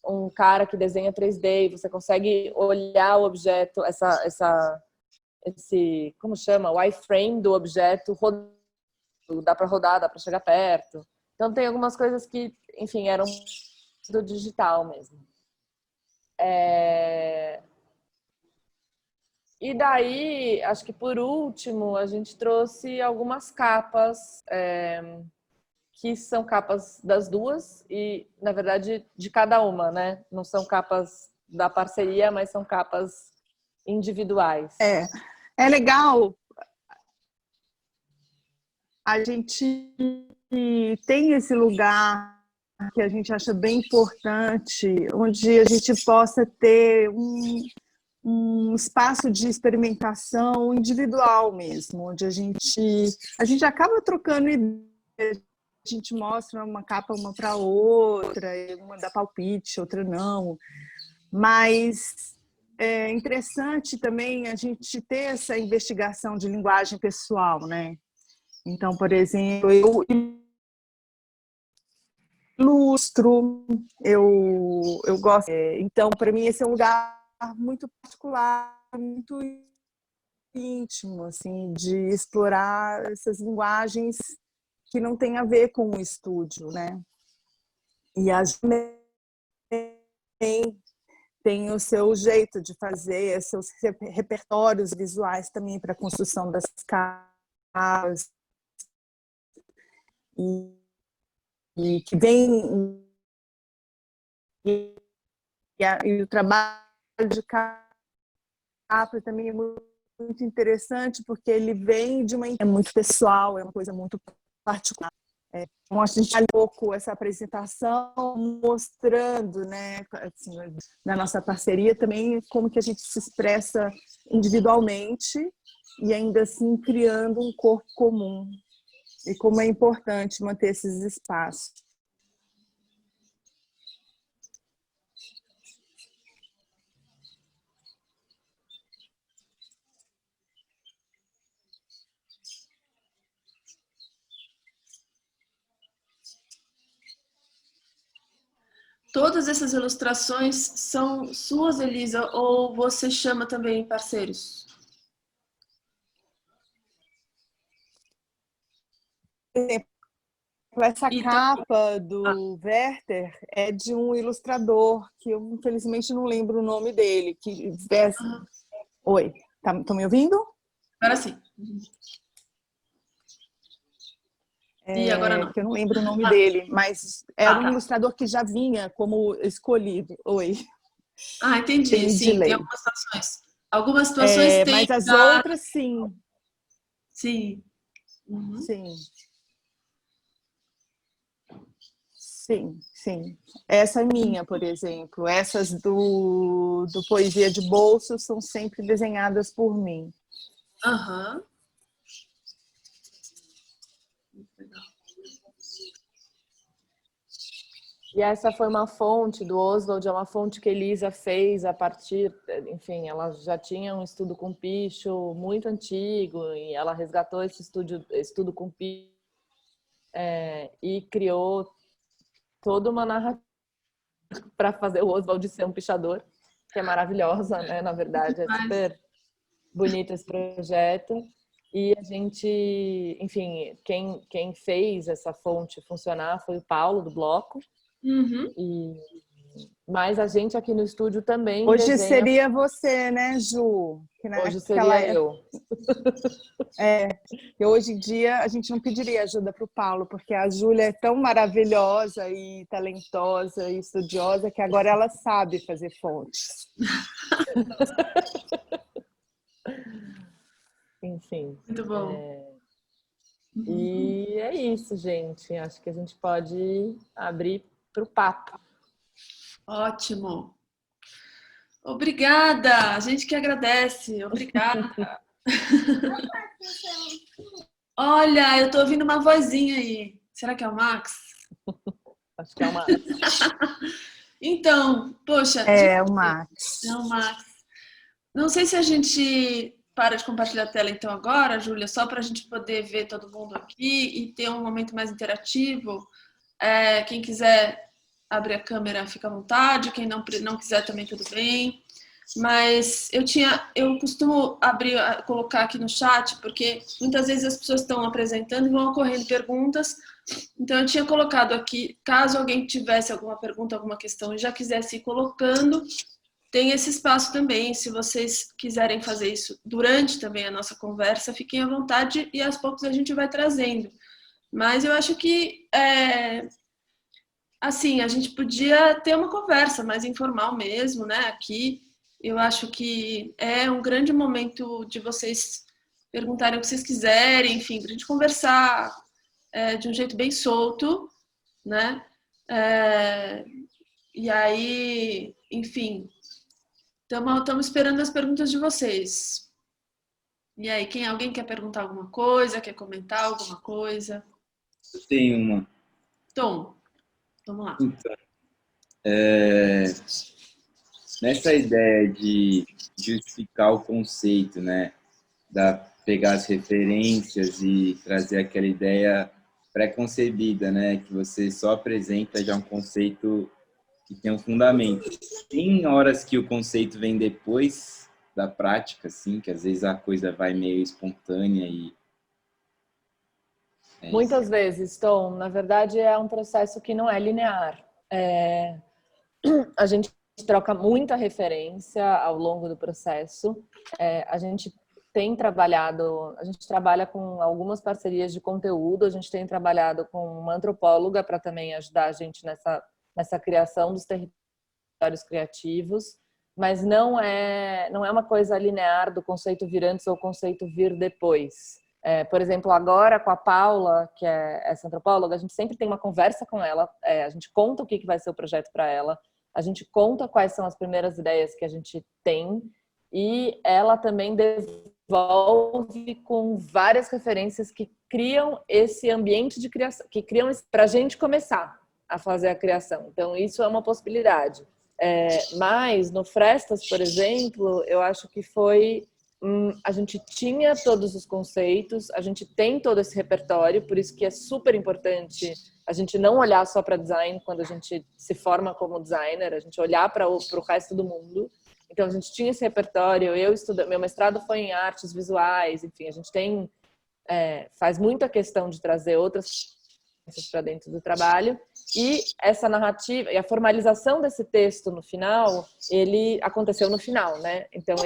um cara que desenha 3D e você consegue olhar o objeto, esse, como chama? O iframe do objeto rodando. Dá para rodar, dá para chegar perto. Então tem algumas coisas que, enfim, eram do digital mesmo. E daí, acho que por último, a gente trouxe algumas capas, que são capas das duas e, na verdade, de cada uma, né? Não são capas da parceria, mas são capas individuais. É legal. A gente tem esse lugar que a gente acha bem importante, onde a gente possa ter um espaço de experimentação individual mesmo, onde a gente acaba trocando ideias, a gente mostra uma capa uma para outra, uma dá palpite, outra não, mas é interessante também a gente ter essa investigação de linguagem pessoal, né? Então, por exemplo, eu ilustro, eu gosto. Então, para mim, esse é um lugar muito particular, muito íntimo, assim, de explorar essas linguagens que não tem a ver com o estúdio, né? E a gente tem o seu jeito de fazer, seus repertórios visuais também para a construção das caras. E que vem e o trabalho de capa também é muito interessante porque ele vem de é muito pessoal, é uma coisa muito particular. Então a gente faz um pouco essa apresentação mostrando, né, assim, na nossa parceria também como que a gente se expressa individualmente e ainda assim criando um corpo comum. E como é importante manter esses espaços. Todas essas ilustrações são suas, Elisa, ou você chama também parceiros? Essa capa do Werther é de um ilustrador que eu infelizmente não lembro o nome dele. Oi, estão me ouvindo? Agora sim. E agora não. Que eu não lembro o nome dele, mas era um ilustrador que já vinha como escolhido. Oi. Entendi. Tem sim, delay. tem algumas situações. Algumas situações tem. Mas as outras, sim. Sim. Uhum. Sim. Essa é minha, por exemplo. Essas do Poesia de Bolso são sempre desenhadas por mim. Aham. E essa foi uma fonte do Oswald, é uma fonte que Elisa fez a partir, enfim, ela já tinha um estudo com picho muito antigo e ela resgatou esse estudo com picho e criou toda uma narrativa para fazer o Oswald ser um pichador, que é maravilhosa, né? Na verdade, é super bonito esse projeto. E a gente, enfim, quem fez essa fonte funcionar foi o Paulo, do Bloco. Uhum. Mas a gente aqui no estúdio também Hoje desenha... seria você, né, Ju? Que hoje seria eu. Que hoje em dia a gente não pediria ajuda para o Paulo, porque a Júlia é tão maravilhosa e talentosa e estudiosa que agora ela sabe fazer fontes. Enfim. Muito bom. E é isso, gente. Acho que a gente pode abrir o papo. Ótimo. Obrigada, a gente que agradece. Obrigada. Olha, eu tô ouvindo uma vozinha aí. Será que é o Max? Acho que é o Max. Então, poxa. É o Max. É o Max. Não sei se a gente para de compartilhar a tela então agora, Júlia, só para a gente poder ver todo mundo aqui e ter um momento mais interativo. Quem quiser abrir a câmera, fica à vontade. Quem não quiser também, tudo bem. Mas eu costumo colocar aqui no chat, porque muitas vezes as pessoas estão apresentando e vão ocorrendo perguntas. Então eu tinha colocado aqui, caso alguém tivesse alguma pergunta, alguma questão e já quisesse ir colocando, tem esse espaço também. Se vocês quiserem fazer isso durante também a nossa conversa, fiquem à vontade e aos poucos a gente vai trazendo. Mas eu acho que assim, a gente podia ter uma conversa mais informal mesmo, né? Aqui, eu acho que é um grande momento de vocês perguntarem o que vocês quiserem, enfim, para a gente conversar de um jeito bem solto, né? E aí, enfim, estamos esperando as perguntas de vocês. E aí, alguém quer perguntar alguma coisa, quer comentar alguma coisa? Eu tenho uma. Tom, vamos lá. Então, nessa ideia de justificar o conceito, né? Pegar as referências e trazer aquela ideia pré-concebida, né? Que você só apresenta já um conceito que tem um fundamento. Tem horas que o conceito vem depois da prática, assim, que às vezes a coisa vai meio espontânea e... Muitas vezes, Tom, na verdade é um processo que não é linear. A gente troca muita referência ao longo do processo. A gente trabalha com algumas parcerias de conteúdo, a gente tem trabalhado com uma antropóloga para também ajudar a gente nessa criação dos territórios criativos, mas não é uma coisa linear do conceito vir antes ou conceito vir depois. Por exemplo, agora com a Paula, que é essa antropóloga, a gente sempre tem uma conversa com ela, a gente conta o que vai ser o projeto para ela, a gente conta quais são as primeiras ideias que a gente tem e ela também devolve com várias referências que criam esse ambiente de criação, que criam para a gente começar a fazer a criação. Então, isso é uma possibilidade. Mas no Frestas, por exemplo, eu acho que a gente tinha todos os conceitos, a gente tem todo esse repertório, por isso que é super importante a gente não olhar só para design quando a gente se forma como designer, a gente olhar para o resto do mundo. Então, a gente tinha esse repertório, meu mestrado foi em artes visuais, enfim, a gente faz muita questão de trazer outras coisas para dentro do trabalho. E essa narrativa e a formalização desse texto no final, ele aconteceu no final, né? Então,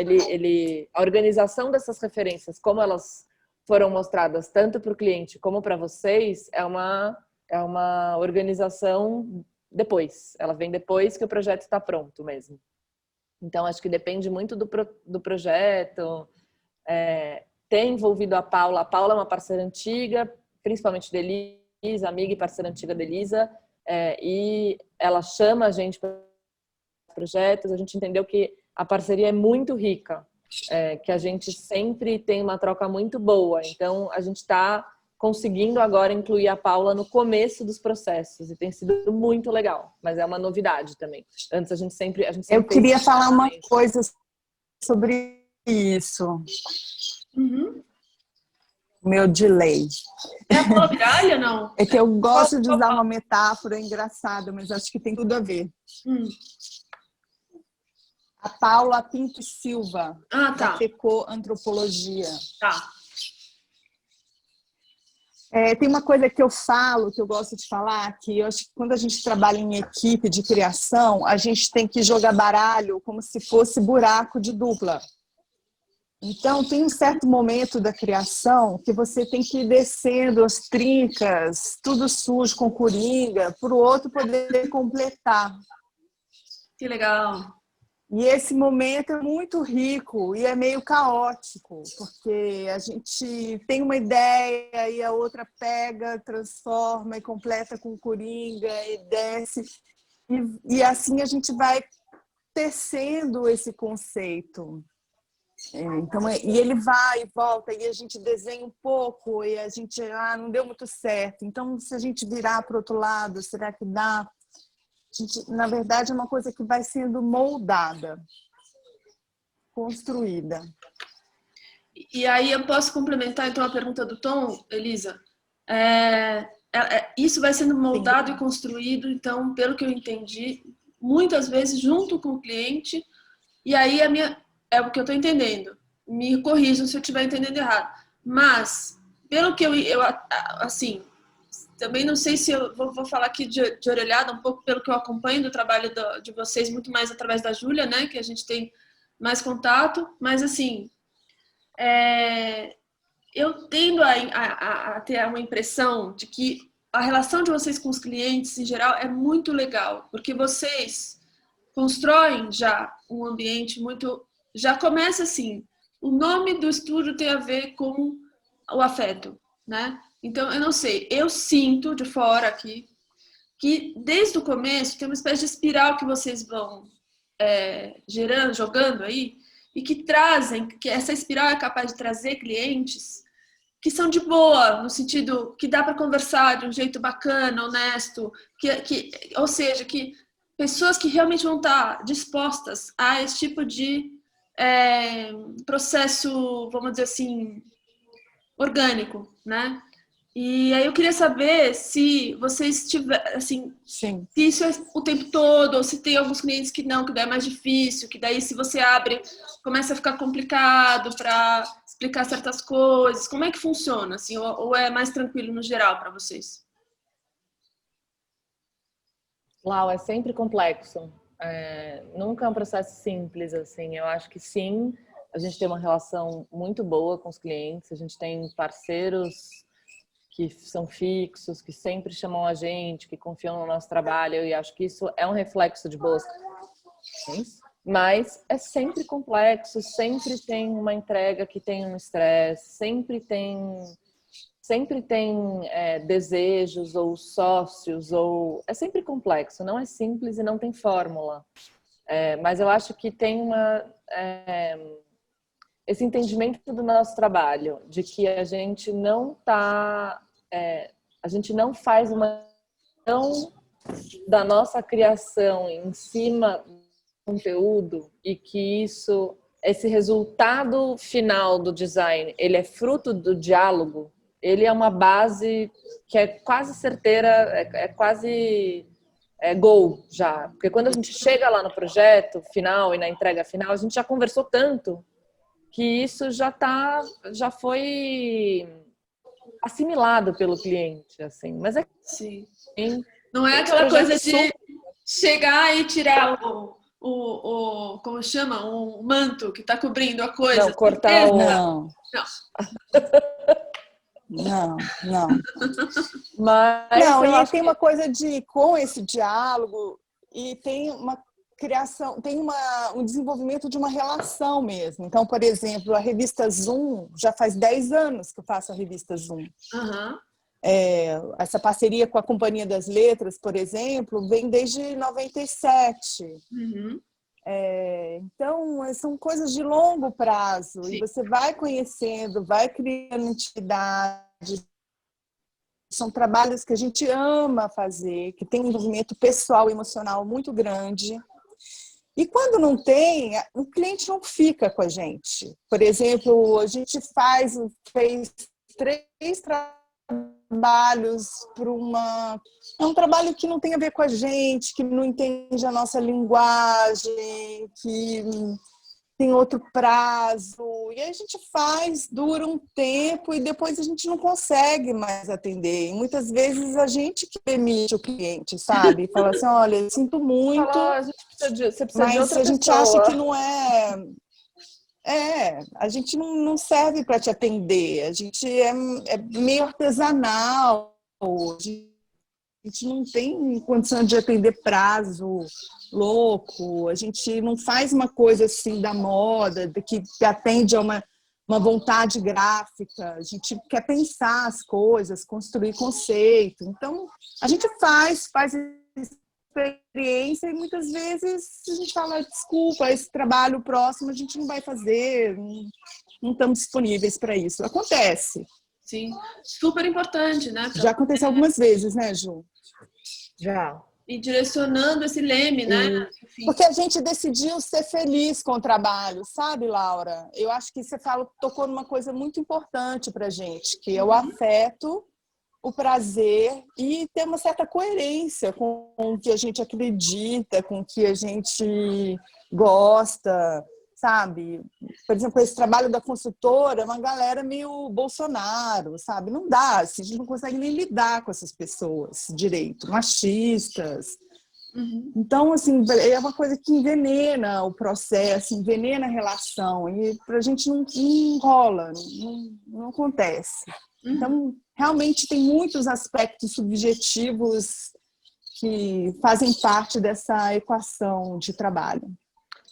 a organização dessas referências, como elas foram mostradas tanto para o cliente como para vocês, é uma organização depois. Ela vem depois que o projeto está pronto mesmo. Então, acho que depende muito do projeto. Tem envolvido a Paula. A Paula é uma parceira antiga, principalmente da Elisa, amiga e parceira antiga da Elisa. E ela chama a gente para projetos. A gente entendeu que a parceria é muito rica, que a gente sempre tem uma troca muito boa. Então, a gente está conseguindo agora incluir a Paula no começo dos processos e tem sido muito legal, mas é uma novidade também. Antes a gente sempre eu queria falar uma coisa sobre isso. Uhum. Meu delay. É a Paula Miralha, não? É que eu gosto de usar uma metáfora engraçada, mas acho que tem tudo a ver. A Paula Pinto Silva, da FECO Antropologia. Tá. Tem uma coisa que eu falo, que eu gosto de falar, que eu acho que quando a gente trabalha em equipe de criação, a gente tem que jogar baralho como se fosse buraco de dupla. Então, tem um certo momento da criação que você tem que ir descendo as trincas, tudo sujo, com coringa, para o outro poder completar. Que legal. E esse momento é muito rico e é meio caótico, porque a gente tem uma ideia e a outra pega, transforma e completa com coringa e desce. E assim a gente vai tecendo esse conceito. Então, e ele vai e volta, e a gente desenha um pouco, e a gente, não deu muito certo. Então, se a gente virar para o outro lado, será que dá? Na verdade, é uma coisa que vai sendo moldada, construída. E aí eu posso complementar, então, a pergunta do Tom, Elisa? Isso vai sendo moldado e construído, então, pelo que eu entendi, muitas vezes junto com o cliente, e aí é o que eu estou entendendo. Me corrijam se eu estiver entendendo errado. Mas, pelo que eu assim, também não sei se eu vou falar aqui de orelhada, um pouco pelo que eu acompanho do trabalho de vocês, muito mais através da Júlia, né, que a gente tem mais contato, mas assim, eu tendo a ter uma impressão de que a relação de vocês com os clientes, em geral, é muito legal, porque vocês constroem já um ambiente muito... Já começa assim, o nome do estúdio tem a ver com o afeto, né? Então, eu não sei, eu sinto de fora aqui que desde o começo tem uma espécie de espiral que vocês vão gerando, jogando aí, e que trazem, que essa espiral é capaz de trazer clientes que são de boa, no sentido que dá para conversar de um jeito bacana, honesto, ou seja, que pessoas que realmente vão estar dispostas a esse tipo de processo, vamos dizer assim, orgânico, né? E aí eu queria saber se vocês tiverem, assim, Sim. se isso é o tempo todo, ou se tem alguns clientes que não, que daí é mais difícil, que daí se você abre, começa a ficar complicado para explicar certas coisas. Como é que funciona, assim, ou é mais tranquilo no geral para vocês? Lau, é sempre complexo. Nunca é um processo simples, assim. Eu acho que sim, a gente tem uma relação muito boa com os clientes, a gente tem parceiros que são fixos, que sempre chamam a gente, que confiam no nosso trabalho, e acho que isso é um reflexo de boas relações. Mas é sempre complexo, sempre tem uma entrega que tem um estresse, sempre tem desejos ou sócios, ou é sempre complexo, não é simples e não tem fórmula. Mas eu acho que tem esse entendimento do nosso trabalho, de que a gente não a gente não faz uma da nossa criação em cima do conteúdo, e que esse resultado final do design, ele é fruto do diálogo. Ele é uma base que é quase certeira, quase gol já. Porque quando a gente chega lá no projeto final e na entrega final, a gente já conversou tanto que isso já foi assimilado pelo cliente, assim. Mas sim. Não é aquela coisa de chegar e tirar como chama? Um manto que está cobrindo a coisa. Não, cortar o... Não. Não. Mas não, e tem uma coisa com esse diálogo, e tem uma criação, tem um desenvolvimento de uma relação mesmo. Então, por exemplo, a revista Zoom, já faz 10 anos que eu faço a revista Zoom. Uhum. Essa parceria com a Companhia das Letras, por exemplo, vem desde 97. Uhum. Então, são coisas de longo prazo. Sim. E você vai conhecendo, vai criando intimidade. São trabalhos que a gente ama fazer, que tem um envolvimento pessoal e emocional muito grande. E quando não tem, o cliente não fica com a gente. Por exemplo, a gente fez 3 trabalhos para é um trabalho que não tem a ver com a gente, que não entende a nossa linguagem, que tem outro prazo. E a gente dura um tempo e depois a gente não consegue mais atender. E muitas vezes a gente que demite o cliente, sabe? Fala assim, olha, eu sinto muito, você precisa mas de outra a gente pessoa. acha que não é... a gente não serve para te atender. A gente é meio artesanal. A gente gente não tem condição de atender prazo louco, a gente não faz uma coisa assim da moda, que atende a uma vontade gráfica, a gente quer pensar as coisas, construir conceito. Então, a gente faz experiência e muitas vezes a gente fala, desculpa, esse trabalho próximo a gente não vai fazer, não estamos disponíveis para isso. Acontece. Sim, super importante, né? Já aconteceu algumas vezes, né, Ju? Já. E direcionando esse leme, né? Enfim. Porque a gente decidiu ser feliz com o trabalho, sabe, Laura? Eu acho que você tocou numa coisa muito importante para a gente, que é o afeto, o prazer e ter uma certa coerência com o que a gente acredita, com o que a gente gosta, sabe? Por exemplo, esse trabalho da consultora é uma galera meio Bolsonaro, sabe? Não dá, assim, a gente não consegue nem lidar com essas pessoas direito, machistas. Então, assim, é uma coisa que envenena o processo, envenena a relação, e para a gente não rola, não acontece. Então, realmente tem muitos aspectos subjetivos que fazem parte dessa equação de trabalho.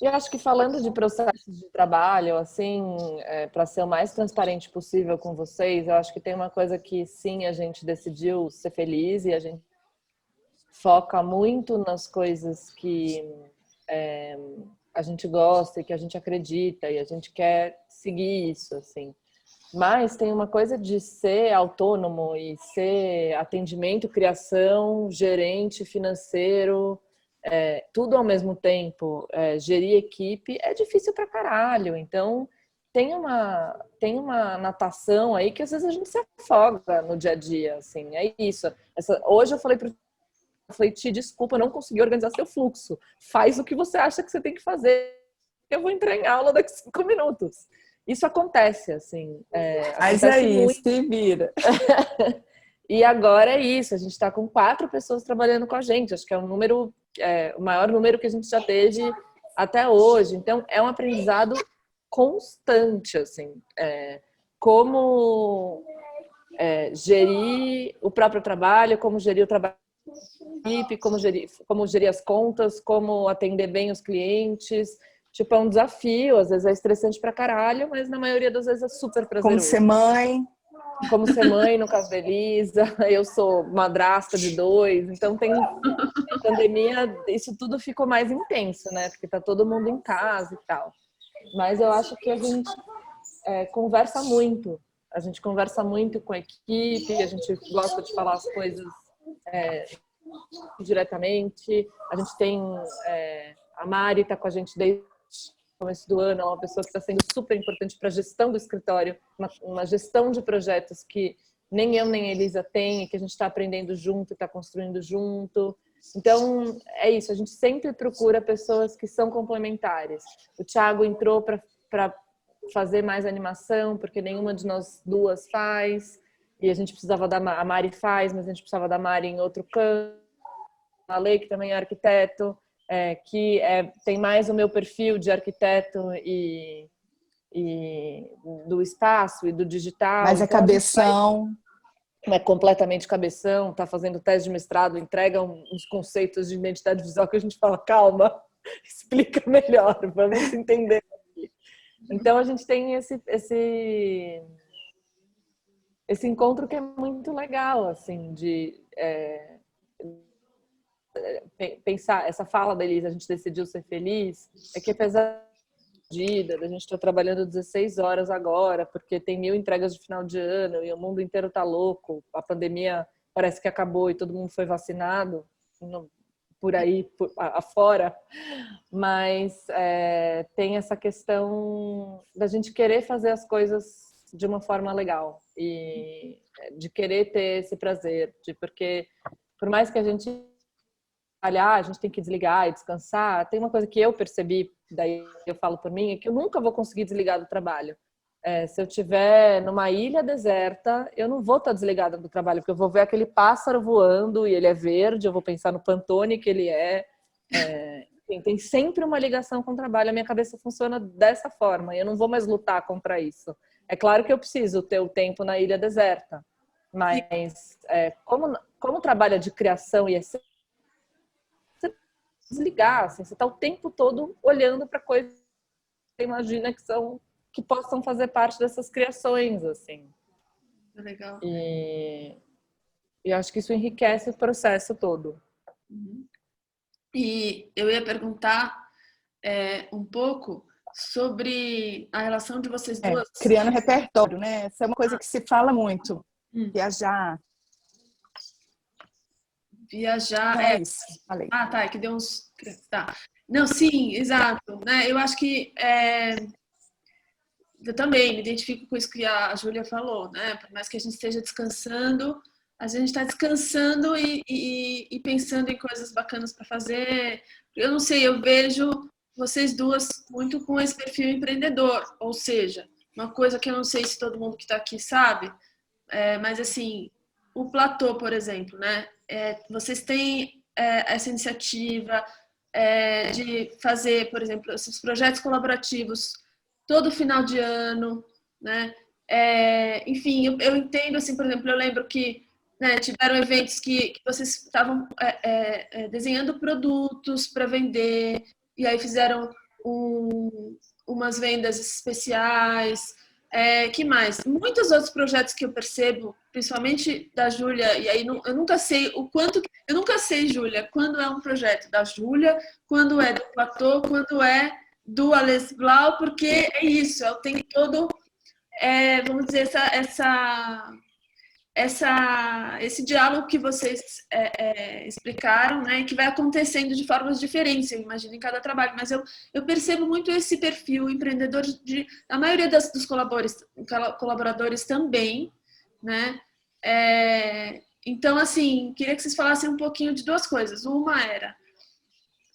E eu acho que falando de processos de trabalho, assim, para ser o mais transparente possível com vocês, eu acho que tem uma coisa que sim, a gente decidiu ser feliz e a gente foca muito nas coisas que a gente gosta e que a gente acredita e a gente quer seguir isso, assim. Mas tem uma coisa de ser autônomo e ser atendimento, criação, gerente financeiro, tudo ao mesmo tempo, gerir equipe, é difícil pra caralho. Então, tem uma natação aí que às vezes a gente se afoga no dia a dia, assim, é isso. Hoje eu falei te desculpa, eu não consegui organizar seu fluxo. Faz o que você acha que você tem que fazer. Eu vou entrar em aula daqui a 5 minutos. Isso acontece, assim. Mas Acontece aí, muito. se vira. E agora é isso, a gente está com 4 pessoas trabalhando com a gente. Acho que é o maior número que a gente já teve até hoje. Então, é um aprendizado constante, assim. Como gerir o próprio trabalho, como gerir o trabalho da equipe, como gerir as contas, como atender bem os clientes. Tipo, é um desafio, às vezes é estressante pra caralho, mas na maioria das vezes é super prazeroso. Como ser mãe. Como ser mãe, no caso da Elisa, eu sou madrasta de 2, então na pandemia isso tudo ficou mais intenso, né? Porque tá todo mundo em casa e tal. Mas eu acho que a gente conversa muito. A gente conversa muito com a equipe, a gente gosta de falar as coisas diretamente. A gente tem a Mari tá com a gente desde o começo do ano, é uma pessoa que está sendo super importante para a gestão do escritório, uma gestão de projetos que nem eu nem a Elisa tem, e que a gente está aprendendo junto e está construindo junto. Então, é isso, a gente sempre procura pessoas que são complementares. O Thiago entrou para fazer mais animação, porque nenhuma de nós duas faz, e a gente precisava a Mari faz, mas a gente precisava da Mari em outro canto. A Lei, que também é arquiteto, que tem mais o meu perfil de arquiteto e do espaço e do digital. Mas é cabeção. É completamente cabeção, está fazendo teste de mestrado, entrega uns conceitos de identidade visual que a gente fala, calma, explica melhor, vamos entender. Então, a gente tem esse encontro que é muito legal, assim, de pensar, essa fala da Elisa, a gente decidiu ser feliz, que apesar da gente estar trabalhando 16 horas agora, porque tem 1000 entregas de final de ano e o mundo inteiro tá louco, a pandemia parece que acabou e todo mundo foi vacinado, por aí, afora, mas tem essa questão da gente querer fazer as coisas de uma forma legal e de querer ter esse prazer, porque por mais que a gente tem que desligar e descansar, tem uma coisa que eu percebi, daí eu falo por mim, é que eu nunca vou conseguir desligar do trabalho. Se eu estiver numa ilha deserta, eu não vou estar desligada do trabalho, porque eu vou ver aquele pássaro voando e ele é verde, eu vou pensar no Pantone que ele tem sempre uma ligação com o trabalho, a minha cabeça funciona dessa forma, e eu não vou mais lutar contra isso. É claro que eu preciso ter o tempo na ilha deserta, Mas como trabalha de criação e você desligar, assim, você está o tempo todo olhando para coisas que você imagina que possam fazer parte dessas criações, assim. Legal. E eu acho que isso enriquece o processo todo. E eu ia perguntar um pouco sobre a relação de vocês duas. Criando repertório, né? Essa é uma coisa que se fala muito. Viajar. Viajar. É isso, falei. Ah, tá, é que deu uns. Tá. Não, sim, exato. Né? Eu acho que eu também me identifico com isso que a Júlia falou, né? Por mais que a gente esteja descansando, a gente está descansando e pensando em coisas bacanas para fazer. Eu não sei, eu vejo vocês duas muito com esse perfil empreendedor, ou seja, uma coisa que eu não sei se todo mundo que está aqui sabe, mas assim, o Platô, por exemplo, né? Vocês têm essa iniciativa de fazer, por exemplo, esses projetos colaborativos todo final de ano, né? Enfim, eu entendo, assim, por exemplo, eu lembro que tiveram eventos que vocês estavam desenhando produtos para vender, e aí fizeram umas vendas especiais. Que mais? Muitos outros projetos que eu percebo, principalmente da Júlia, e aí eu nunca sei o quanto. Eu nunca sei, Júlia, quando é um projeto da Júlia, quando é do Platô, quando é do Ales Blau, porque é isso, é o tempo todo, vamos dizer, esse diálogo que vocês explicaram, né, que vai acontecendo de formas diferentes, eu imagino, em cada trabalho, mas eu percebo muito esse perfil empreendedor a maioria dos colaboradores também, né? Então, assim, queria que vocês falassem um pouquinho de duas coisas. Uma era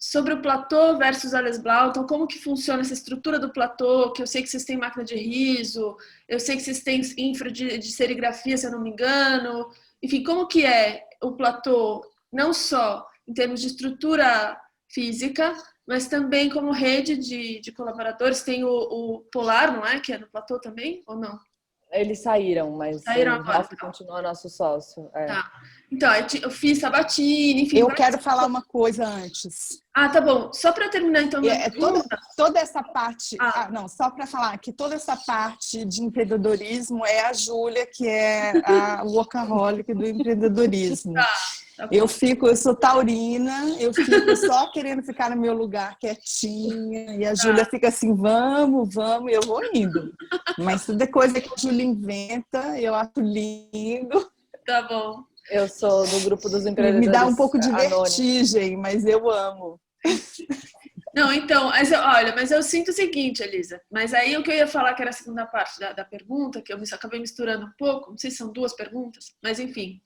sobre o Platô versus Ales Blau, então como que funciona essa estrutura do Platô, que eu sei que vocês têm máquina de riso, eu sei que vocês têm infra de serigrafia, se eu não me engano, enfim, como que é o Platô, não só em termos de estrutura física, mas também como rede de colaboradores, tem o Polar, não é? Que é no Platô também, ou não? Eles saíram, mas Saíram o agora, Ralf continua nosso sócio. Tá. Então, eu fiz Sabatini, enfim. Eu quero falar uma coisa antes. Ah, tá bom. Só para terminar, então, toda essa parte... não, só para falar que toda essa parte de empreendedorismo é a Júlia, que é a workaholic do empreendedorismo. Tá eu sou taurina, eu fico só querendo ficar no meu lugar quietinha, e a Júlia fica assim, vamos, e eu vou indo. Mas tudo é coisa que a Júlia inventa, eu acho lindo. Tá bom. Eu sou do grupo dos empreendedores. Me dá um pouco de anônimos. vertigem, mas eu amo. Não, então, olha, mas eu sinto o seguinte, Elisa, mas aí o que eu ia falar, que era a segunda parte da pergunta, que eu acabei misturando um pouco, não sei se são duas perguntas, mas enfim.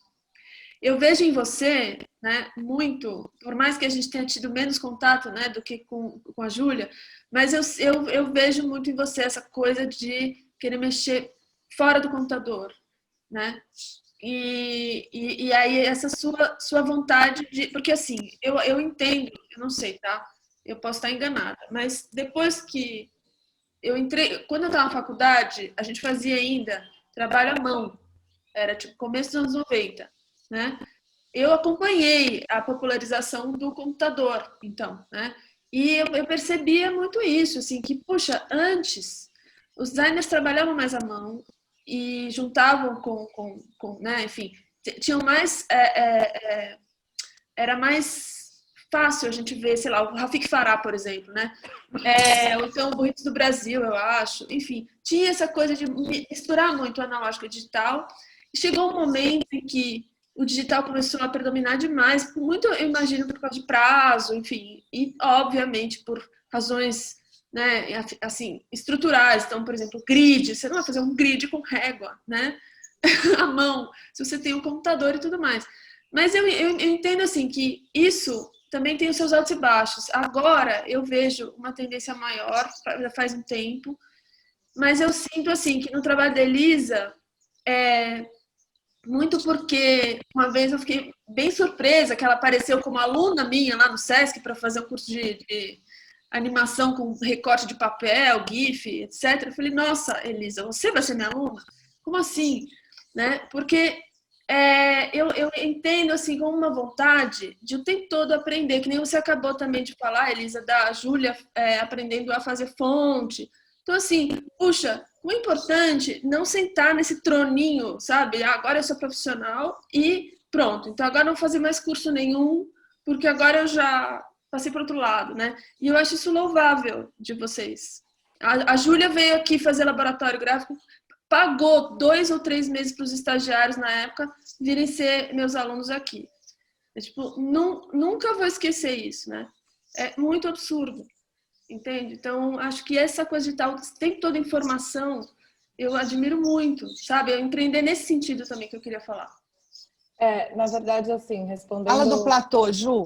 Eu vejo em você, né, muito, por mais que a gente tenha tido menos contato, né, do que com a Júlia, mas eu vejo muito em você essa coisa de querer mexer fora do computador, né? E aí essa sua vontade de... Porque assim, eu entendo, eu não sei, tá? Eu posso estar enganada, mas depois que eu entrei... Quando eu estava na faculdade, a gente fazia ainda trabalho à mão. Era tipo começo dos anos 90, né? Eu acompanhei a popularização do computador, então, né? E eu percebia muito isso, assim, que, puxa, antes os designers trabalhavam mais à mão, e juntavam com né, enfim, tinham mais era mais fácil a gente ver, sei lá, o Rafik Farah, por exemplo, né? Ou então o Burritos do Brasil, eu acho, enfim, tinha essa coisa de misturar muito o analógico e o digital, e chegou um momento em que o digital começou a predominar demais, muito, eu imagino, por causa de prazo, enfim, e obviamente por razões, né, assim, estruturais. Então, por exemplo, grid, você não vai fazer um grid com régua, né, à mão, se você tem um computador e tudo mais. Mas eu entendo, assim, que isso também tem os seus altos e baixos. Agora, eu vejo uma tendência maior, já faz um tempo, mas eu sinto, assim, que no trabalho da Elisa, muito porque uma vez eu fiquei bem surpresa que ela apareceu como aluna minha lá no Sesc para fazer um curso de animação com recorte de papel, GIF, etc. Eu falei, nossa, Elisa, você vai ser minha aluna? Como assim? Né? Porque eu entendo assim com uma vontade de o tempo todo aprender, que nem você acabou também de falar, Elisa, da Júlia aprendendo a fazer fonte. Então, assim, puxa, o importante é não sentar nesse troninho, sabe? Agora eu sou profissional e pronto. Então, agora não vou fazer mais curso nenhum, porque agora eu já passei para outro lado, né? E eu acho isso louvável de vocês. A Júlia veio aqui fazer laboratório gráfico, pagou 2 ou 3 meses para os estagiários na época virem ser meus alunos aqui. Tipo, nunca vou esquecer isso, né? É muito absurdo, entende? Então, acho que essa coisa de tal, tem toda a informação, eu admiro muito, sabe? Eu empreender nesse sentido também que eu queria falar. Na verdade, assim, respondendo... Fala do platô, Ju.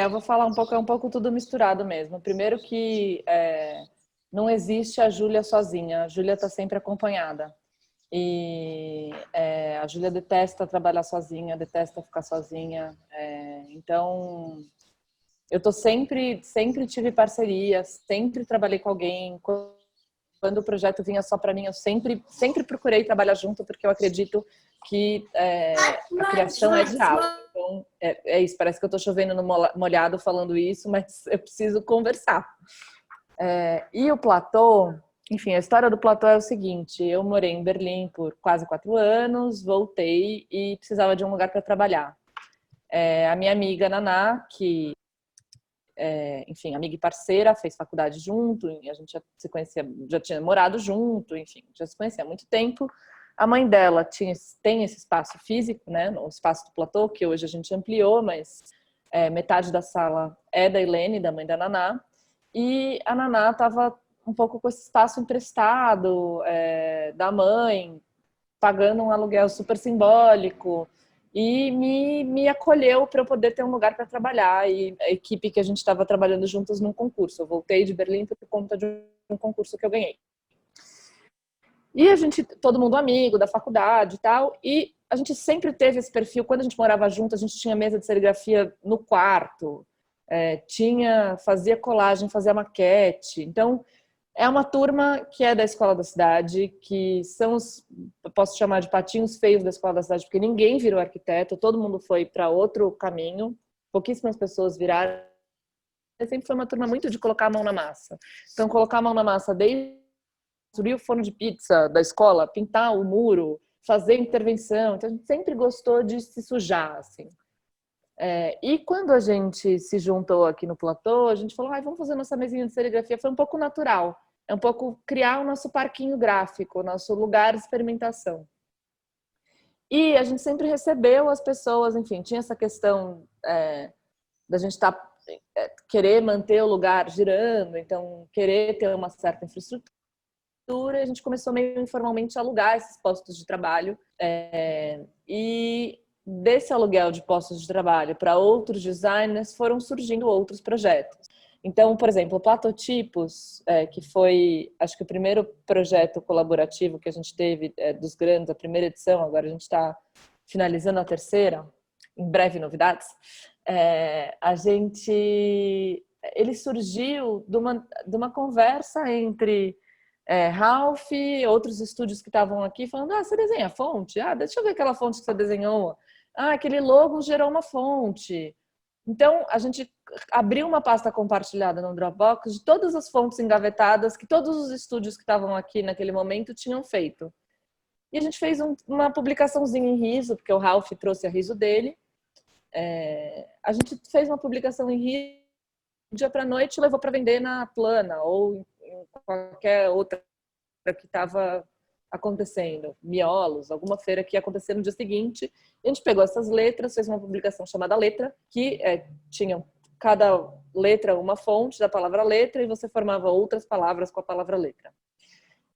Eu vou falar é um pouco tudo misturado mesmo. Primeiro que não existe a Júlia sozinha, a Júlia está sempre acompanhada. E a Júlia detesta trabalhar sozinha, detesta ficar sozinha. Então, eu sempre tive parceria, sempre trabalhei com alguém. Quando o projeto vinha só para mim, eu sempre procurei trabalhar junto, porque eu acredito que a criação é diálogo. Então, é isso, parece que eu estou chovendo no molhado falando isso, mas eu preciso conversar. E o platô, enfim, a história do platô é o seguinte: eu morei em Berlim por quase 4 anos, voltei e precisava de um lugar para trabalhar. A minha amiga Naná, que enfim, amiga e parceira, fez faculdade junto, e a gente já se conhecia, já tinha morado junto, enfim, já se conhecia há muito tempo. A mãe dela tem esse espaço físico, né, o espaço do platô, que hoje a gente ampliou, mas metade da sala é da Helene, da mãe da Naná, e a Naná estava um pouco com esse espaço emprestado da mãe, pagando um aluguel super simbólico, e me acolheu para eu poder ter um lugar para trabalhar. E a equipe que a gente estava trabalhando juntos num concurso. Eu voltei de Berlim por conta de um concurso que eu ganhei. E a gente, todo mundo amigo da faculdade e tal, e a gente sempre teve esse perfil. Quando a gente morava junto, a gente tinha mesa de serigrafia no quarto, fazia colagem, fazia maquete. Então, é uma turma que é da escola da cidade, que são posso chamar de patinhos feios da escola da cidade, porque ninguém virou arquiteto, todo mundo foi para outro caminho, pouquíssimas pessoas viraram. Sempre foi uma turma muito de colocar a mão na massa. Então, colocar a mão na massa desde construir o forno de pizza da escola, pintar o muro, fazer intervenção. Então, a gente sempre gostou de se sujar, assim. E quando a gente se juntou aqui no platô, a gente falou, vamos fazer nossa mesinha de serigrafia. Foi um pouco natural. É um pouco criar o nosso parquinho gráfico, o nosso lugar de experimentação. E a gente sempre recebeu as pessoas, enfim, tinha essa questão da gente querer manter o lugar girando, então querer ter uma certa infraestrutura. E a gente começou meio informalmente a alugar esses postos de trabalho. E desse aluguel de postos de trabalho para outros designers foram surgindo outros projetos. Então, por exemplo, o Platotipos, que foi, acho que o primeiro projeto colaborativo que a gente teve dos grandes, a primeira edição, agora a gente está finalizando a terceira, em breve novidades, ele surgiu de uma conversa entre Ralph, outros estúdios que estavam aqui, falando, você desenha fonte? Deixa eu ver aquela fonte que você desenhou. Aquele logo gerou uma fonte. Então, a gente abriu uma pasta compartilhada no Dropbox de todas as fontes engavetadas que todos os estúdios que estavam aqui naquele momento tinham feito. E a gente fez uma publicaçãozinha em riso, porque o Ralph trouxe a riso dele. A gente fez uma publicação em riso, dia para noite, levou para vender na Plana ou em qualquer outra que estava acontecendo, Miolos, alguma feira que ia acontecer no dia seguinte. A gente pegou essas letras, fez uma publicação chamada Letra, que tinha cada letra uma fonte da palavra letra e você formava outras palavras com a palavra letra.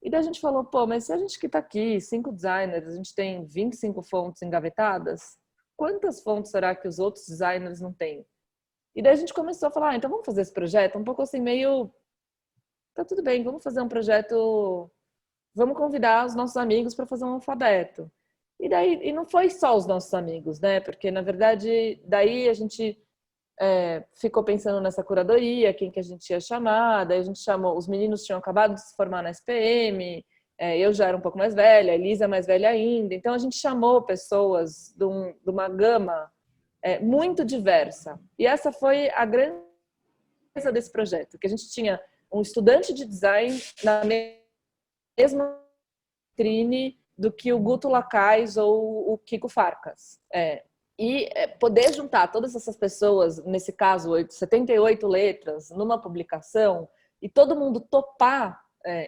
E daí a gente falou, mas se a gente que está aqui, 5 designers, a gente tem 25 fontes engavetadas, quantas fontes será que os outros designers não têm? E daí a gente começou a falar, então vamos fazer esse projeto, um pouco assim, meio, tá tudo bem, vamos fazer um projeto, vamos convidar os nossos amigos para fazer um alfabeto. E não foi só os nossos amigos, né? Porque, na verdade, daí a gente ficou pensando nessa curadoria, quem que a gente ia chamar, daí a gente chamou, os meninos tinham acabado de se formar na SPM, Eu já era um pouco mais velha, a Elisa mais velha ainda. Então, a gente chamou pessoas de uma gama muito diversa. E essa foi a grandeza desse projeto, que a gente tinha um estudante de design na mesma vitrine do que o Guto Lacais ou o Kiko Farcas. Poder juntar todas essas pessoas, nesse caso, 78 letras, numa publicação, e todo mundo topar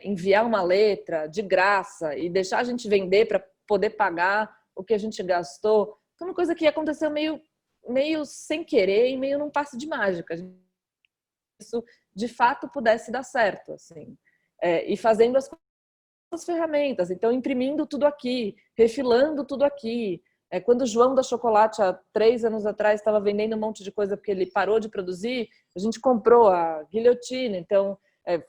enviar uma letra de graça e deixar a gente vender para poder pagar o que a gente gastou, foi uma coisa que aconteceu meio sem querer e meio num passe de mágica. Isso, de fato, pudesse dar certo, assim. E fazendo as ferramentas, então imprimindo tudo aqui, refilando tudo aqui. Quando o João da Chocolate, há 3 anos atrás, estava vendendo um monte de coisa porque ele parou de produzir, a gente comprou a guilhotina, então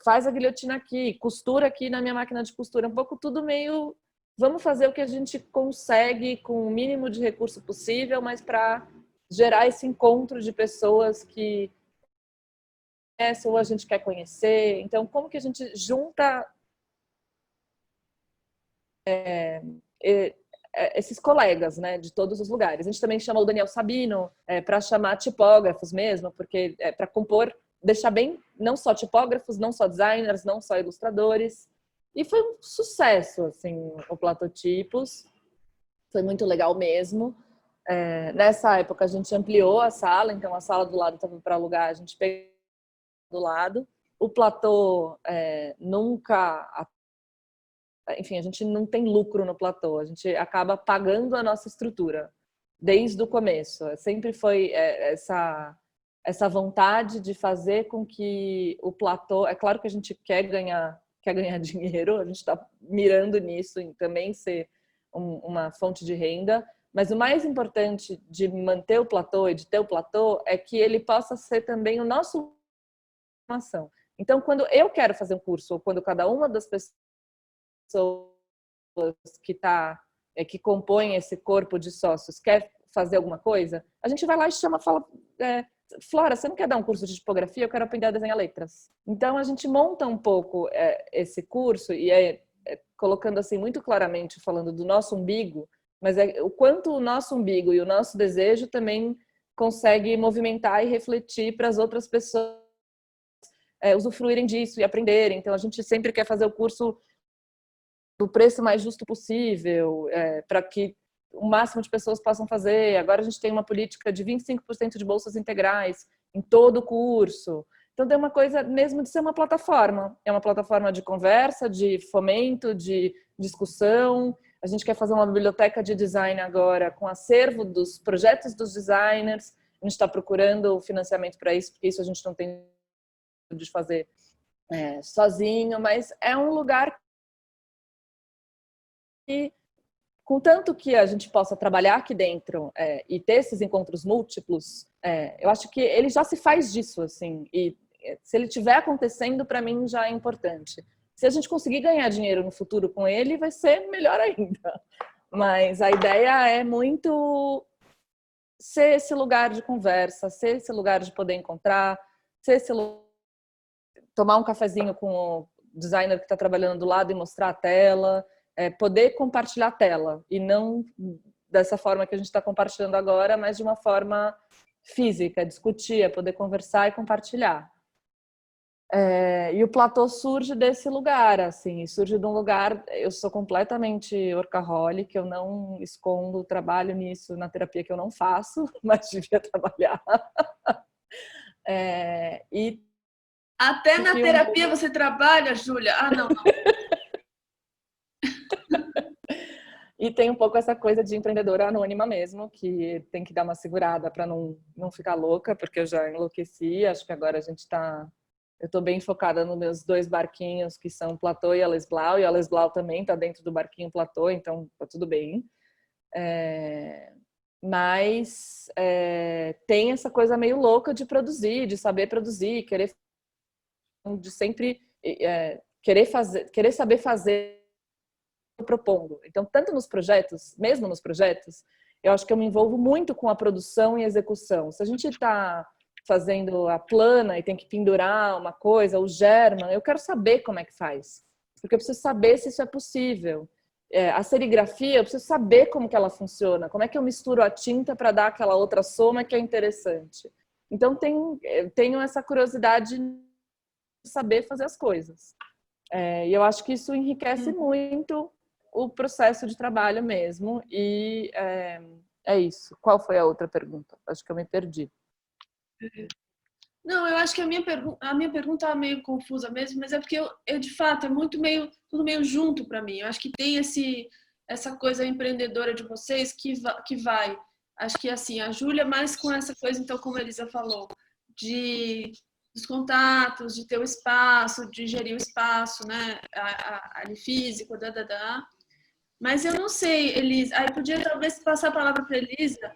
faz a guilhotina aqui, costura aqui na minha máquina de costura, um pouco tudo meio... Vamos fazer o que a gente consegue com o mínimo de recurso possível, mas para gerar esse encontro de pessoas que ou a gente quer conhecer. Então, como que a gente junta esses colegas, né, de todos os lugares? A gente também chamou o Daniel Sabino para chamar tipógrafos mesmo, porque para compor, deixar bem não só tipógrafos, não só designers, não só ilustradores. E foi um sucesso, assim, o Platotipos. Foi muito legal mesmo. Nessa época a gente ampliou a sala, então a sala do lado estava para alugar, a gente pegou do lado. O platô nunca... Enfim, a gente não tem lucro no platô, a gente acaba pagando a nossa estrutura desde o começo. Sempre foi essa vontade de fazer com que o platô... É claro que a gente quer ganhar dinheiro, a gente está mirando nisso em também ser uma fonte de renda, mas o mais importante de manter o platô e de ter o platô é que ele possa ser também o nosso formação. Então, quando eu quero fazer um curso, ou quando cada uma das pessoas que compõem esse corpo de sócios quer fazer alguma coisa, a gente vai lá e chama, fala, Flora, você não quer dar um curso de tipografia? Eu quero aprender a desenhar letras. Então, a gente monta um pouco esse curso e colocando assim muito claramente, falando do nosso umbigo, mas o quanto o nosso umbigo e o nosso desejo também consegue movimentar e refletir para as outras pessoas usufruírem disso e aprenderem. Então, a gente sempre quer fazer o curso do preço mais justo possível, para que o máximo de pessoas possam fazer. Agora a gente tem uma política de 25% de bolsas integrais em todo o curso. Então tem uma coisa mesmo de ser uma plataforma. É uma plataforma de conversa, de fomento, de discussão. A gente quer fazer uma biblioteca de design agora com acervo dos projetos dos designers. A gente está procurando financiamento para isso, porque isso a gente não tem de fazer sozinho, mas é um lugar que, contanto que a gente possa trabalhar aqui dentro e ter esses encontros múltiplos, eu acho que ele já se faz disso, assim, e se ele estiver acontecendo, para mim já é importante. Se a gente conseguir ganhar dinheiro no futuro com ele, vai ser melhor ainda. Mas a ideia é muito ser esse lugar de conversa, ser esse lugar de poder encontrar, ser esse tomar um cafezinho com o designer que está trabalhando do lado e mostrar a tela, poder compartilhar a tela, e não dessa forma que a gente está compartilhando agora, mas de uma forma física, discutir, poder conversar e compartilhar. E o platô surge desse lugar, assim, surge de um lugar... Eu sou completamente workaholic, eu não escondo, trabalho nisso na terapia que eu não faço, mas devia trabalhar. Até na terapia você trabalha, Júlia? Ah, não. E tem um pouco essa coisa de empreendedora anônima mesmo, que tem que dar uma segurada para não ficar louca, porque eu já enlouqueci. Acho que agora eu estou bem focada nos meus 2 barquinhos, que são Platô e Ales Blau, e o Ales Blau também está dentro do barquinho Platô, então tá tudo bem. Mas tem essa coisa meio louca de produzir, de saber produzir, de sempre querer saber fazer propondo. Então, tanto nos projetos, mesmo nos projetos, eu acho que eu me envolvo muito com a produção e execução. Se a gente está fazendo a plana e tem que pendurar uma coisa, o German, eu quero saber como é que faz. porque eu preciso saber se isso é possível. A serigrafia, eu preciso saber como que ela funciona, como é que eu misturo a tinta para dar aquela outra soma que é interessante. Então, tenho essa curiosidade de saber fazer as coisas. E eu acho que isso enriquece muito o processo de trabalho mesmo. E é isso. Qual foi a outra pergunta? Acho que eu me perdi. Não, eu acho que a minha pergunta é meio confusa mesmo, mas é porque eu de fato, é tudo meio junto para mim. Eu acho que tem essa coisa empreendedora de vocês que vai. Acho que assim, a Júlia mais com essa coisa, então, como a Elisa falou, dos contatos, de ter o espaço, de gerir o espaço, né, ali físico, Mas eu não sei, Elisa, aí podia talvez passar a palavra para Elisa,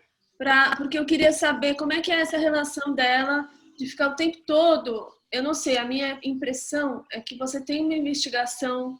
porque eu queria saber como é que é essa relação dela de ficar o tempo todo. Eu não sei, a minha impressão é que você tem uma investigação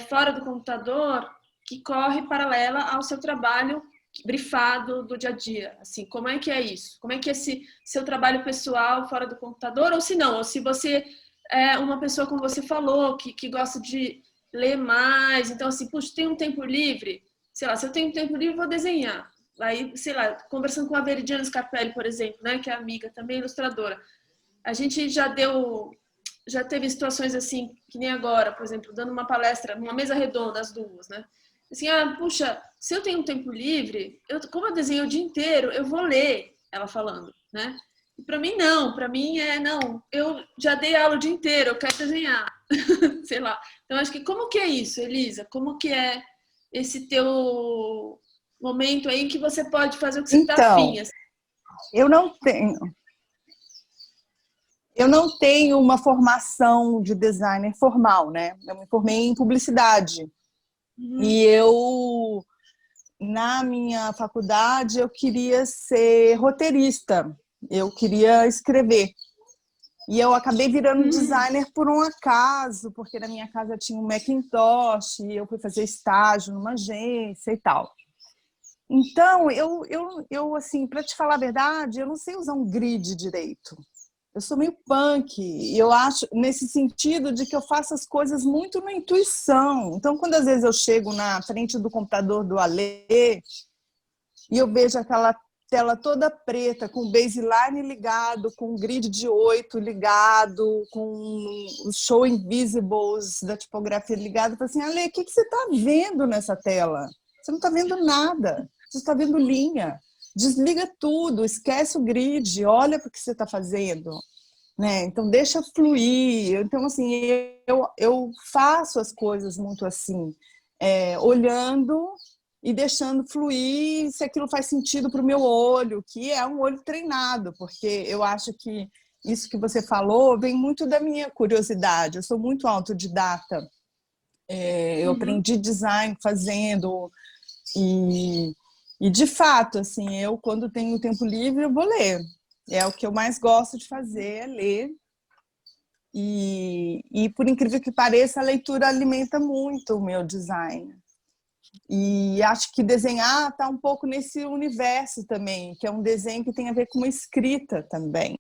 fora do computador que corre paralela ao seu trabalho brifado do dia a dia. Assim, como é que é isso? Como é que é esse seu trabalho pessoal fora do computador? Ou se não, ou se você é uma pessoa, como você falou, que gosta de ler mais. Então, assim, puxa, tem um tempo livre? Sei lá, se eu tenho um tempo livre, vou desenhar. Aí, sei lá, conversando com a Veridiana Scarpelli, por exemplo, né, que é amiga, também ilustradora. A gente já teve situações assim, que nem agora, por exemplo, dando uma palestra, numa mesa redonda, as duas, né? Assim, puxa, se eu tenho um tempo livre, como eu desenho o dia inteiro, eu vou ler, ela falando, né? E para mim, não. Para mim, não. Eu já dei aula o dia inteiro, eu quero desenhar. Sei lá. Então, acho que como que é isso, Elisa? Como que é esse teu momento aí que você pode fazer o que você está afim? Assim? Eu não tenho uma formação de designer formal, né? Eu me formei em publicidade. E na minha faculdade, eu queria ser roteirista. Eu queria escrever. E eu acabei virando designer por um acaso, porque na minha casa tinha um Macintosh, e eu fui fazer estágio numa agência e tal. Então, eu assim, para te falar a verdade, eu não sei usar um grid direito. Eu sou meio punk, e eu acho, nesse sentido de que eu faço as coisas muito na intuição. Então, quando às vezes eu chego na frente do computador do Alê e eu vejo aquela tela toda preta, com o baseline ligado, com o grid de 8 ligado, com os show invisibles da tipografia ligado, eu falo assim, Alê, o que você está vendo nessa tela? Você não está vendo nada, você está vendo linha. Desliga tudo, esquece o grid, olha para o que você está fazendo, né? Então deixa fluir. Então assim, eu faço as coisas muito assim, olhando e deixando fluir, se aquilo faz sentido para o meu olho, que é um olho treinado, porque eu acho que isso que você falou vem muito da minha curiosidade. Eu sou muito autodidata. Eu aprendi design fazendo. E de fato, assim, eu quando tenho tempo livre eu vou ler. É o que eu mais gosto de fazer, é ler. E por incrível que pareça, a leitura alimenta muito o meu design. E acho que desenhar está um pouco nesse universo também, que é um desenho que tem a ver com uma escrita também.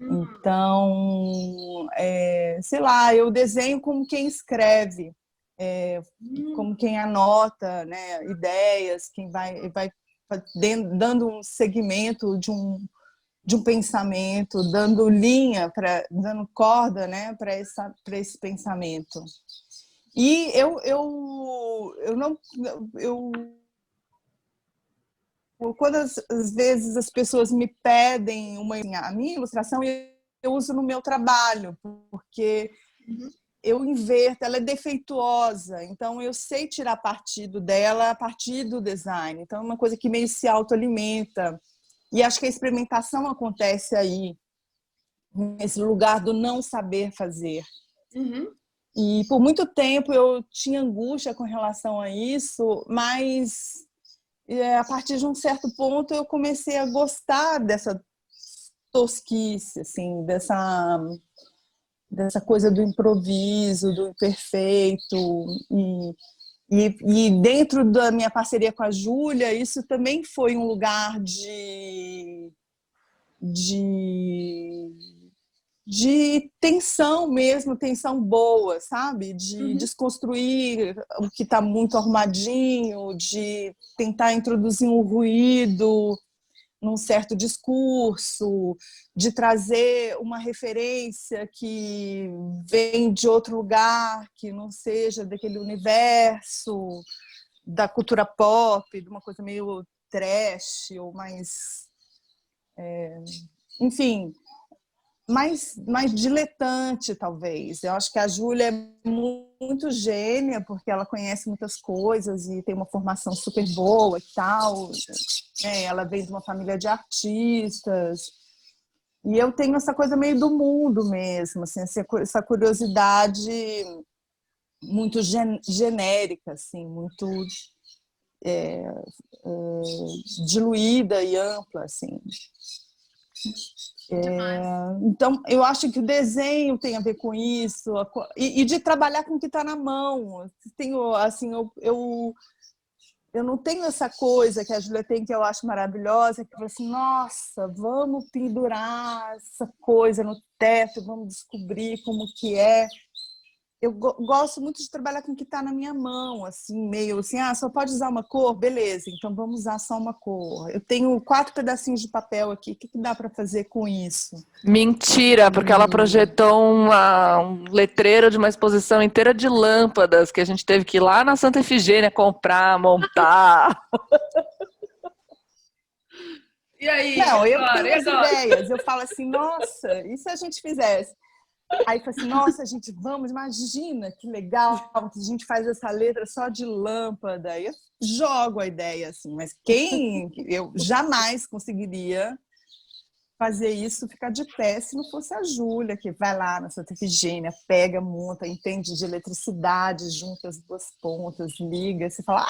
Então, sei lá, eu desenho como quem escreve. Como quem anota, né, ideias, quem vai dando um segmento de um pensamento, dando linha, dando corda, né, para esse pensamento. E quando às vezes as pessoas me pedem a minha ilustração, eu uso no meu trabalho, porque eu inverto, ela é defeituosa, então eu sei tirar partido dela a partir do design. Então é uma coisa que meio se autoalimenta. E acho que a experimentação acontece aí, nesse lugar do não saber fazer. E por muito tempo eu tinha angústia com relação a isso, mas a partir de um certo ponto eu comecei a gostar dessa tosquice, assim, dessa coisa do improviso, do imperfeito. E dentro da minha parceria com a Júlia, isso também foi um lugar de de tensão mesmo, tensão boa, sabe? De desconstruir o que está muito arrumadinho, de tentar introduzir um ruído num certo discurso, de trazer uma referência que vem de outro lugar, que não seja daquele universo da cultura pop, de uma coisa meio trash ou mais... enfim, mais diletante, talvez. Eu acho que a Júlia é muito gênia, porque ela conhece muitas coisas e tem uma formação super boa e tal. Ela vem de uma família de artistas. E eu tenho essa coisa meio do mundo mesmo, assim, essa curiosidade muito genérica, assim, muito diluída e ampla, assim. Então, eu acho que o desenho tem a ver com isso, e de trabalhar com o que está na mão. Tenho, assim, eu não tenho essa coisa que a Júlia tem, que eu acho maravilhosa, que eu falo assim, nossa, vamos pendurar essa coisa no teto, vamos descobrir como que é. Eu gosto muito de trabalhar com o que está na minha mão, assim, meio assim, só pode usar uma cor? Beleza, então vamos usar só uma cor. Eu tenho 4 pedacinhos de papel aqui, o que dá para fazer com isso? Mentira, porque ela projetou um letreiro de uma exposição inteira de lâmpadas que a gente teve que ir lá na Santa Efigênia comprar, montar. E aí? Não, eu tenho as ideias, eu falo assim, nossa, e se a gente fizesse? Aí fala assim, nossa, gente, vamos, imagina que legal que a gente faz essa letra só de lâmpada. Aí eu jogo a ideia, assim, mas eu jamais conseguiria fazer isso, ficar de pé, se não fosse a Júlia, que vai lá na Santa Efigênia, pega, monta, entende de eletricidade, junta as 2 pontas, liga, você fala, a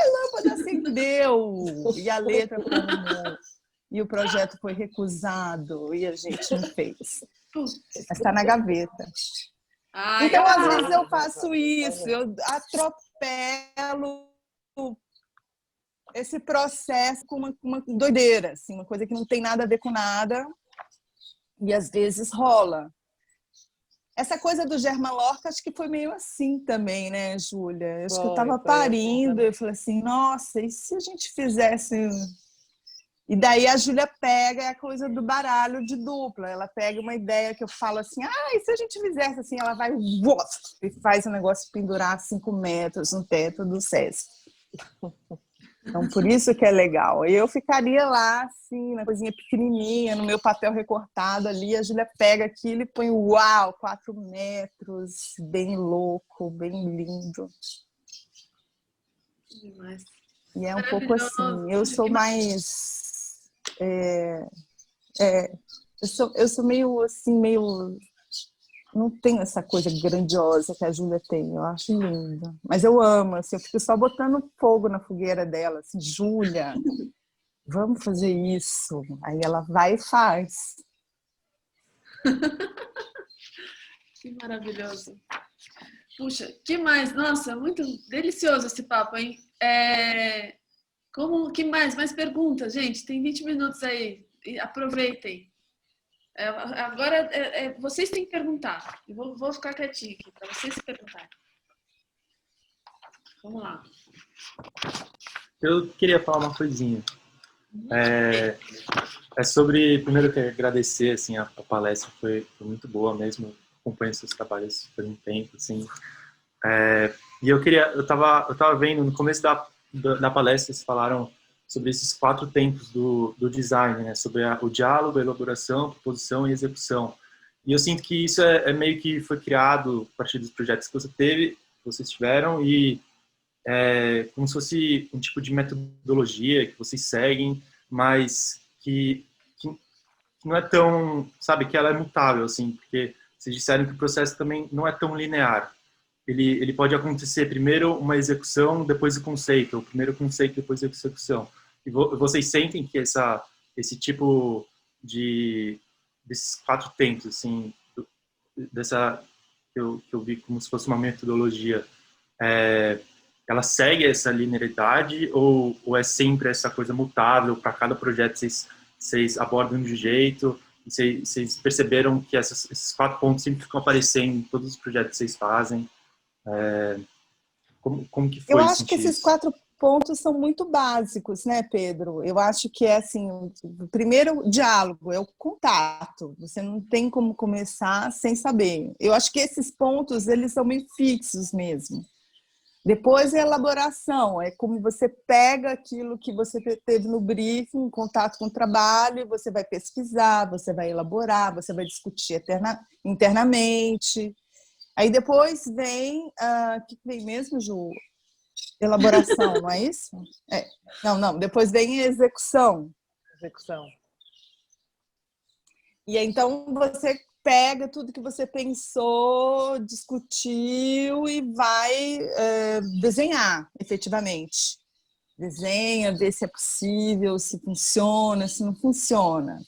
lâmpada acendeu! E a letra formou. E o projeto foi recusado, e a gente não fez. Mas está na gaveta. Então, às vezes, eu faço isso, eu atropelo esse processo com uma doideira, assim, uma coisa que não tem nada a ver com nada, e às vezes rola. Essa coisa do German Lorca, acho que foi meio assim também, né, Júlia? Acho que eu estava parindo, eu falei assim, nossa, e se a gente fizesse... E daí a Júlia pega a coisa do baralho de dupla. Ela pega uma ideia que eu falo assim, e se a gente fizesse assim? Ela vai e faz o negócio pendurar 5 metros no teto do Sesc. Então, por isso que é legal. Eu ficaria lá, assim, na coisinha pequenininha, no meu papel recortado ali, a Júlia pega aquilo e põe, 4 metros, bem louco, bem lindo. Demais. E é um pouco assim, eu sou mais... eu sou meio assim, não tenho essa coisa grandiosa que a Júlia tem, eu acho linda. Mas eu amo, assim, eu fico só botando fogo na fogueira dela, assim, Júlia, vamos fazer isso. Aí ela vai e faz. Que maravilhoso. Puxa, que mais? Nossa, muito delicioso esse papo, hein? Que mais? Mais perguntas, gente? Tem 20 minutos aí. Aproveitem. Agora, vocês têm que perguntar. Eu vou ficar quietinha aqui para vocês se perguntarem. Vamos lá. Eu queria falar uma coisinha. É sobre, primeiro eu quero agradecer, assim, a palestra foi muito boa mesmo. Acompanho seus trabalhos por um tempo, assim. E eu tava vendo no começo da palestra, vocês falaram sobre esses 4 tempos do design, né? Sobre o diálogo, a elaboração, a proposição e a execução. E eu sinto que isso é meio que foi criado a partir dos projetos que vocês tiveram, e como se fosse um tipo de metodologia que vocês seguem, mas que não é tão, sabe, que ela é mutável, assim, porque vocês disseram que o processo também não é tão linear. Ele pode acontecer primeiro uma execução, depois o conceito, ou primeiro o conceito, depois a execução. E vocês sentem que esse tipo desses 4 tempos, assim, que eu vi como se fosse uma metodologia, ela segue essa linearidade ou é sempre essa coisa mutável, para cada projeto vocês abordam de um jeito vocês perceberam que esses 4 pontos sempre ficam aparecendo em todos os projetos que vocês fazem. Como que foi? Eu acho que esses 4 pontos são muito básicos, né, Pedro? Eu acho que é assim, o primeiro diálogo é o contato. Você não tem como começar sem saber. Eu acho que esses pontos, eles são meio fixos mesmo. Depois é a elaboração, é como você pega aquilo que você teve no briefing, em contato com o trabalho, e você vai pesquisar, você vai elaborar, você vai discutir internamente. Aí depois vem, o que vem mesmo, Ju? Elaboração, não é isso? Não. Depois vem a execução. E aí, então você pega tudo que você pensou, discutiu e vai desenhar, efetivamente. Desenha, vê se é possível, se funciona, se não funciona.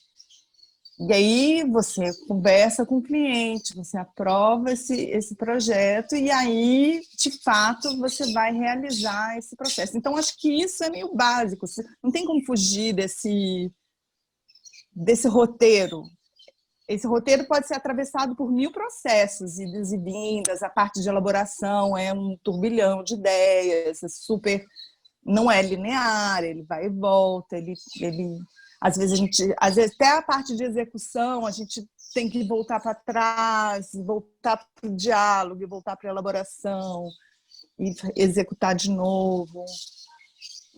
E aí você conversa com o cliente, você aprova esse projeto e aí, de fato, você vai realizar esse processo. Então, acho que isso é meio básico. Não tem como fugir desse roteiro. Esse roteiro pode ser atravessado por 1000 processos, idas e vindas, a parte de elaboração é um turbilhão de ideias, não é linear, ele vai e volta, às vezes até a parte de execução, a gente tem que voltar para trás, voltar para o diálogo, voltar para a elaboração e executar de novo.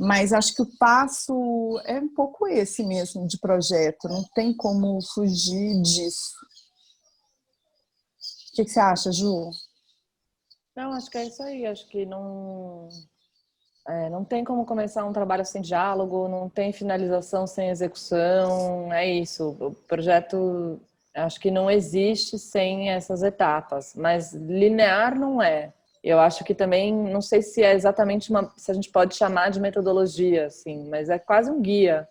Mas acho que o passo é um pouco esse mesmo de projeto, não tem como fugir disso. O que você acha, Ju? Não, acho que é isso aí. Acho que não tem como começar um trabalho sem diálogo, não tem finalização sem execução, é isso. O projeto, acho que não existe sem essas etapas, mas linear não é. Eu acho que também, não sei se é exatamente se a gente pode chamar de metodologia, assim, mas é quase um guia,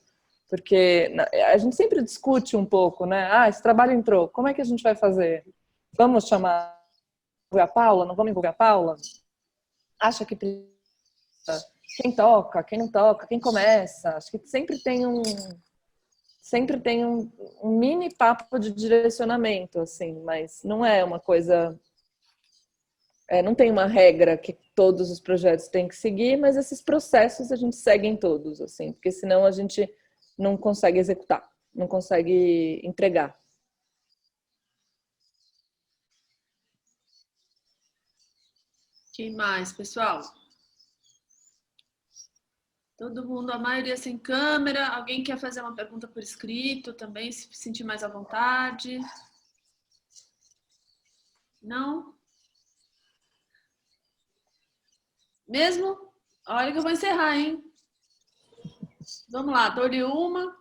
porque a gente sempre discute um pouco, né? Esse trabalho entrou, como é que a gente vai fazer? Vamos envolver a Paula? Não vamos envolver a Paula? Acha que quem toca, quem não toca, quem começa? Acho que sempre tem um mini papo de direcionamento, assim, mas não é uma coisa... não tem uma regra que todos os projetos têm que seguir, mas esses processos a gente segue em todos, assim, porque senão a gente não consegue executar, não consegue entregar. Quem mais, pessoal? Todo mundo, a maioria sem câmera. Alguém quer fazer uma pergunta por escrito também, se sentir mais à vontade? Não? Mesmo? Olha que eu vou encerrar, hein? Vamos lá, dou-lhe uma.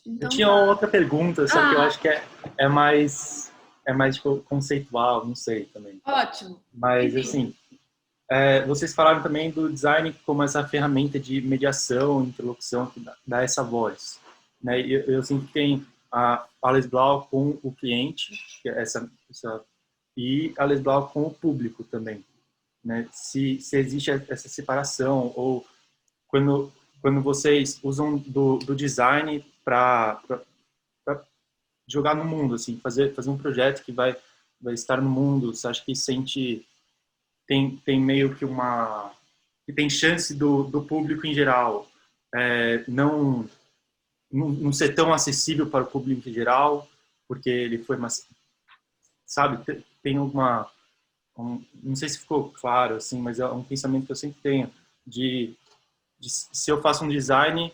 Então, eu tinha outra pergunta, só que eu acho que é mais tipo, conceitual, não sei também. Ótimo. Mas, assim, vocês falaram também do design como essa ferramenta de mediação, interlocução, que dá essa voz. Né? Eu sinto que tem a Les Blau com o cliente, que é e a Les Blau com o público também. Né? Se existe essa separação, ou quando vocês usam do design para jogar no mundo, assim, fazer um projeto que vai estar no mundo, você acha que tem meio que que tem chance do público em geral não ser tão acessível para o público em geral, porque ele foi sabe, tem não sei se ficou claro, assim, mas é um pensamento que eu sempre tenho de se eu faço um design,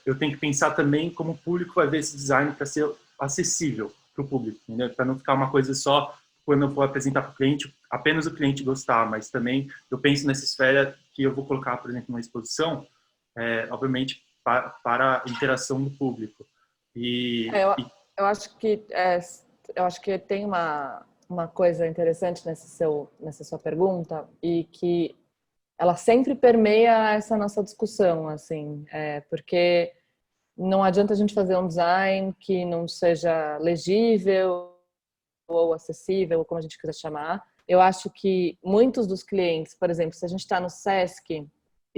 eu tenho que pensar também como o público vai ver esse design para ser acessível para o público, entendeu? Para não ficar uma coisa só quando eu vou apresentar para o cliente, apenas o cliente gostar, mas também eu penso nessa esfera que eu vou colocar, por exemplo, numa exposição, obviamente para a interação do público. Eu acho que tem uma coisa interessante nessa sua pergunta, e que ela sempre permeia essa nossa discussão, assim, porque não adianta a gente fazer um design que não seja legível ou acessível, ou como a gente quiser chamar. Eu acho que muitos dos clientes, por exemplo, se a gente está no Sesc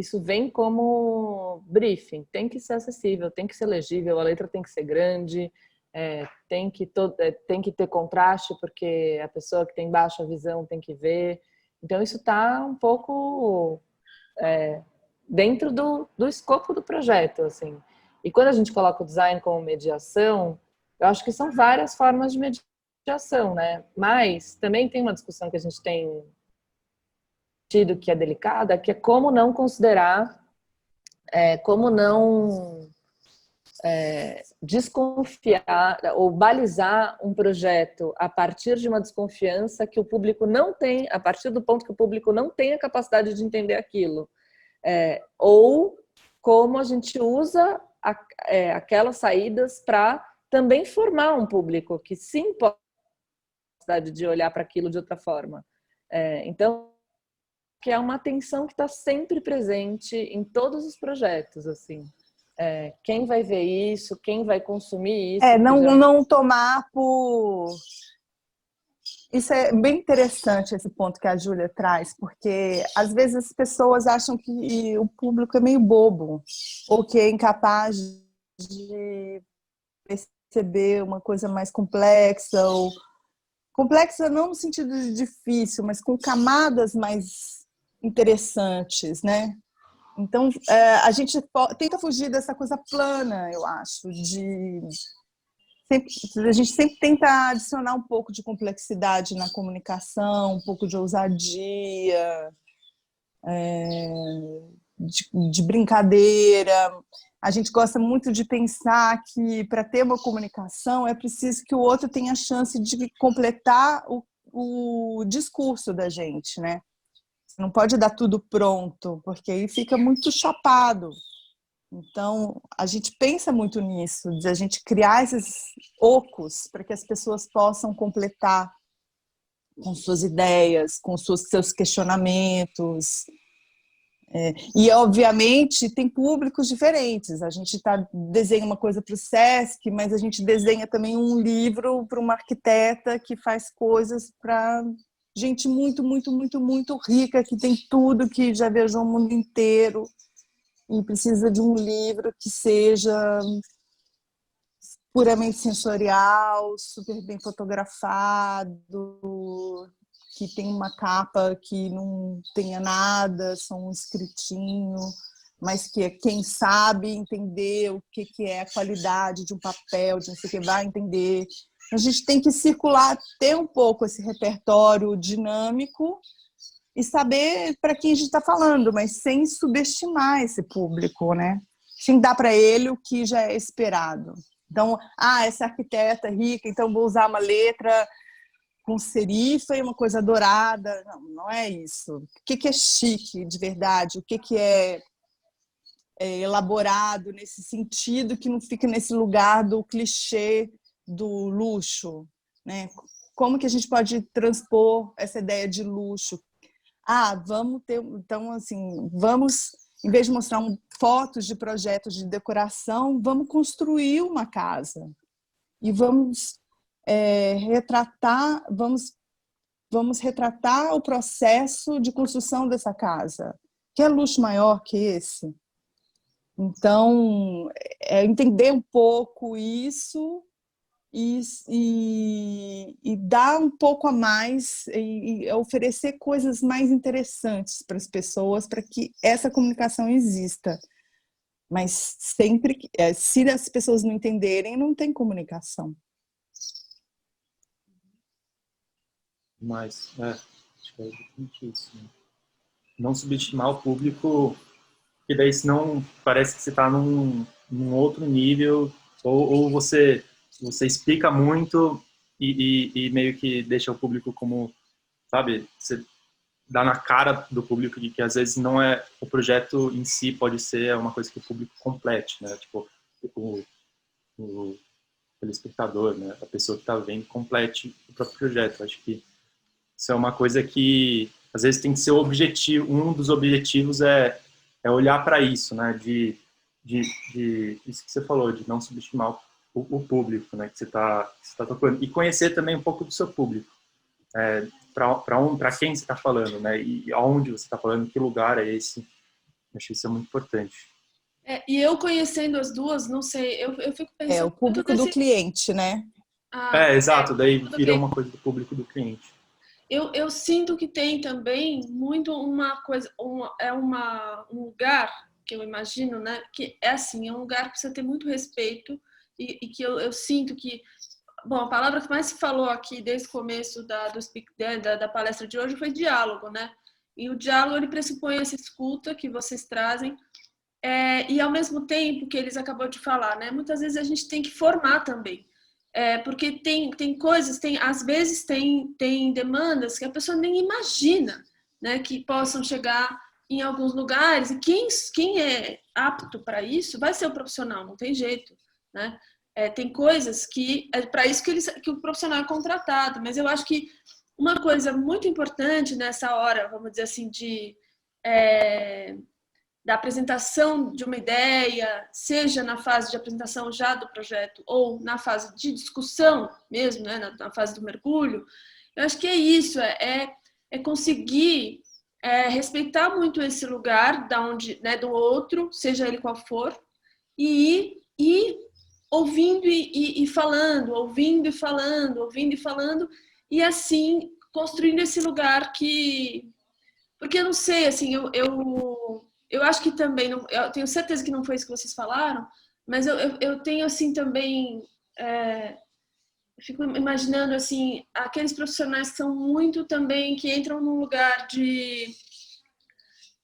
isso vem como briefing, tem que ser acessível, tem que ser legível, a letra tem que ser grande, tem que ter contraste, porque a pessoa que tem baixa visão tem que ver. Então, isso está um pouco dentro do escopo do projeto, assim. E quando a gente coloca o design como mediação, eu acho que são várias formas de mediação, né? Mas também tem uma discussão que a gente tem tido que é delicada, que é como não considerar, como não desconfiar ou balizar um projeto a partir de uma desconfiança que o público não tem, a partir do ponto que o público não tem a capacidade de entender aquilo. Ou como a gente usa aquelas saídas para também formar um público que sim pode ter a capacidade de olhar para aquilo de outra forma. Então, que é uma tensão que está sempre presente em todos os projetos, assim. Quem vai ver isso, quem vai consumir isso. Não tomar por... Isso é bem interessante, esse ponto que a Júlia traz, porque às vezes as pessoas acham que o público é meio bobo, ou que é incapaz de perceber uma coisa mais complexa, ou complexa não no sentido de difícil, mas com camadas mais interessantes, né? Então, a gente tenta fugir dessa coisa plana, eu acho, a gente sempre tenta adicionar um pouco de complexidade na comunicação, um pouco de ousadia, de brincadeira. A gente gosta muito de pensar que, para ter uma comunicação, é preciso que o outro tenha a chance de completar o discurso da gente, né? Você não pode dar tudo pronto, porque aí fica muito chapado. Então, a gente pensa muito nisso, de a gente criar esses ocos para que as pessoas possam completar com suas ideias, com seus questionamentos. E, obviamente, tem públicos diferentes. A gente desenha uma coisa para o SESC, mas a gente desenha também um livro para uma arquiteta que faz coisas para gente muito, muito, muito, muito rica, que tem tudo, que já viajou o mundo inteiro e precisa de um livro que seja puramente sensorial, super bem fotografado, que tem uma capa que não tenha nada, só um escritinho, mas que quem sabe entender o que é a qualidade de um papel, de não sei o que, vai entender. A gente tem que circular, ter um pouco esse repertório dinâmico e saber para quem a gente está falando, mas sem subestimar esse público, né? Sem dar para ele o que já é esperado. Então, essa arquiteta rica, então vou usar uma letra com serifa e uma coisa dourada. Não, não é isso. O que é chique de verdade? O que é elaborado nesse sentido, que não fica nesse lugar do clichê do luxo, né? Como que a gente pode transpor essa ideia de luxo? Vamos ter, então, assim, vamos, em vez de mostrar fotos de projetos de decoração, vamos construir uma casa e vamos retratar o processo de construção dessa casa. Que luxo maior que esse? Então, entender um pouco isso e dar um pouco a mais e oferecer coisas mais interessantes para as pessoas, para que essa comunicação exista. Mas sempre, se as pessoas não entenderem, não tem comunicação. Mas, acho que é exatamente isso. Né? Não subestimar o público, porque daí senão parece que você está num outro nível, ou você explica muito e meio que deixa o público como, sabe, você dá na cara do público de que às vezes não é o projeto em si, pode ser uma coisa que o público complete, né? Tipo, o telespectador, né? A pessoa que está vendo complete o próprio projeto. Acho que isso é uma coisa que às vezes tem que ser o objetivo, um dos objetivos é olhar para isso, né? De isso que você falou, de não subestimar o público, né, que você está tocando, e conhecer também um pouco do seu público, para quem você está falando, né, e aonde você está falando, que lugar é esse, Acho isso muito importante. E eu conhecendo as duas, não sei, eu fico pensando... o público do cliente, né? Exato, daí vira uma coisa do público do cliente. Eu sinto que tem também muito uma coisa, um lugar que eu imagino, né? Que é assim, é um lugar que precisa ter muito respeito e que eu sinto que, bom, a palavra que mais se falou aqui desde o começo da palestra de hoje foi diálogo, né? E o diálogo, ele pressupõe essa escuta que vocês trazem, e ao mesmo tempo que eles acabou de falar, né? Muitas vezes a gente tem que formar também. Porque tem coisas, às vezes tem demandas que a pessoa nem imagina, né, que possam chegar em alguns lugares, e quem é apto para isso vai ser o profissional, não tem jeito, né? Tem coisas que é para isso que o profissional é contratado, mas eu acho que uma coisa muito importante nessa hora, vamos dizer assim, da apresentação de uma ideia, seja na fase de apresentação já do projeto ou na fase de discussão mesmo, né, na fase do mergulho, eu acho que é isso, é conseguir respeitar muito esse lugar né, do outro, seja ele qual for, e ir ouvindo e falando, ouvindo e falando, ouvindo e falando, e assim construindo esse lugar que... Porque eu não sei, assim, eu acho que também, eu tenho certeza que não foi isso que vocês falaram, mas eu tenho, assim, também, fico imaginando, assim, aqueles profissionais que são muito também, que entram num lugar de...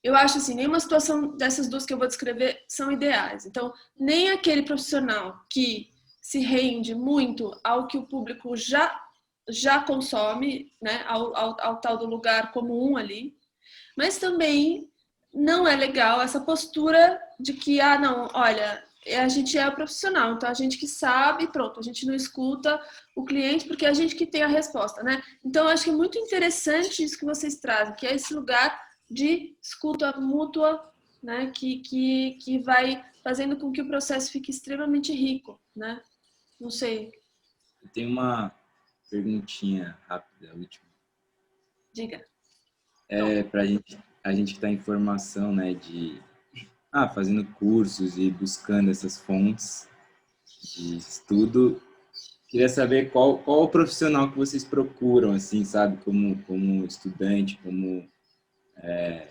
Eu acho, assim, nenhuma situação dessas duas que eu vou descrever são ideais. Então, nem aquele profissional que se rende muito ao que o público já consome, né, ao tal do lugar comum ali, mas também não é legal essa postura de que, não, olha, a gente é o profissional, então a gente que sabe, pronto, a gente não escuta o cliente porque é a gente que tem a resposta, né? Então, eu acho que é muito interessante isso que vocês trazem, que é esse lugar de escuta mútua, né? Que vai fazendo com que o processo fique extremamente rico, né? Não sei. Tem uma perguntinha rápida, última. Diga. Para a gente que está em formação, né, fazendo cursos e buscando essas fontes de estudo, queria saber qual o profissional que vocês procuram, assim, sabe, como estudante, como, né,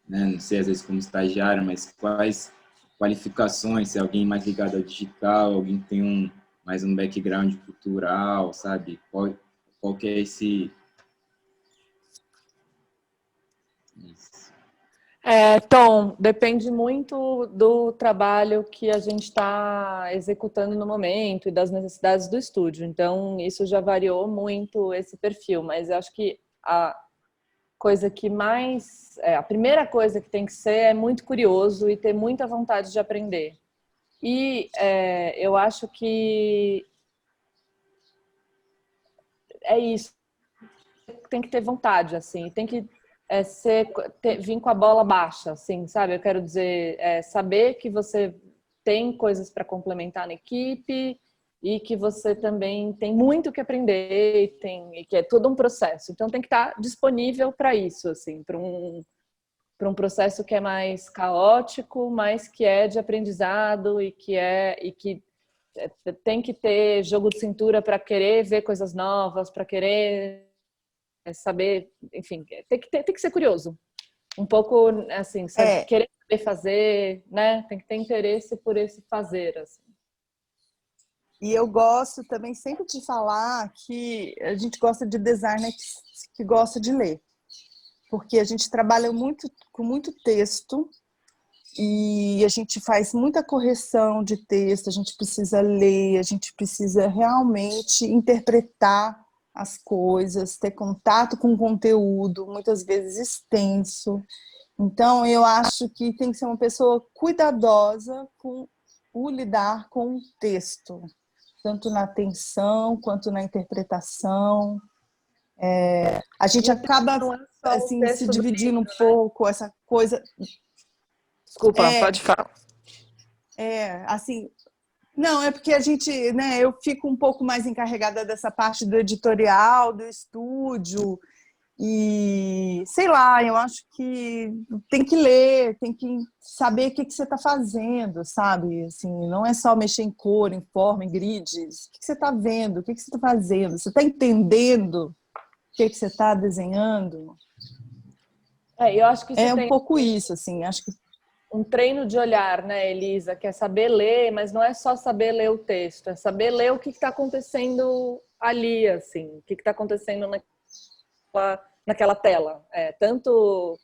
não sei, às vezes como estagiário, mas quais qualificações, se é alguém mais ligado ao digital, alguém que tem mais um background cultural, sabe, qual que é esse... Isso. Tom, depende muito do trabalho que a gente está executando no momento e das necessidades do estúdio. Então, isso já variou muito esse perfil, mas eu acho que a primeira coisa que tem que ser é muito curioso e ter muita vontade de aprender. E eu acho que é isso. Tem que ter vontade, assim, tem que vir com a bola baixa, assim, sabe? Eu quero dizer, saber que você tem coisas para complementar na equipe e que você também tem muito que aprender e que é todo um processo. Então, tem que estar disponível para isso, assim, para um processo que é mais caótico, mas que é de aprendizado e que tem que ter jogo de cintura para querer ver coisas novas, para querer saber, enfim, tem que ser curioso. Um pouco, assim, sabe, querer saber fazer, né? Tem que ter interesse por esse fazer, assim. E eu gosto também sempre de falar que a gente gosta de designer que gosta de ler. Porque a gente trabalha com muito texto e a gente faz muita correção de texto, a gente precisa ler, a gente precisa realmente interpretar as coisas, ter contato com o conteúdo, muitas vezes extenso. Então, eu acho que tem que ser uma pessoa cuidadosa com o lidar com o texto, tanto na atenção quanto na interpretação. A gente acaba assim, se dividindo um pouco, essa coisa... Desculpa, pode falar. Assim... Não, é porque a gente, né, eu fico um pouco mais encarregada dessa parte do editorial, do estúdio, E, sei lá, eu acho que tem que ler, tem que saber o que você está fazendo, sabe? Assim, não é só mexer em cor, em forma, em grids. O que você está vendo? O que você está fazendo? Você está entendendo o que você está desenhando? Eu acho que isso É um tem pouco isso, assim, acho que um treino de olhar, né, Elisa? Que é saber ler, mas não é só saber ler o texto, é saber ler o que está acontecendo ali, assim, o que está acontecendo naquela tela. Tanto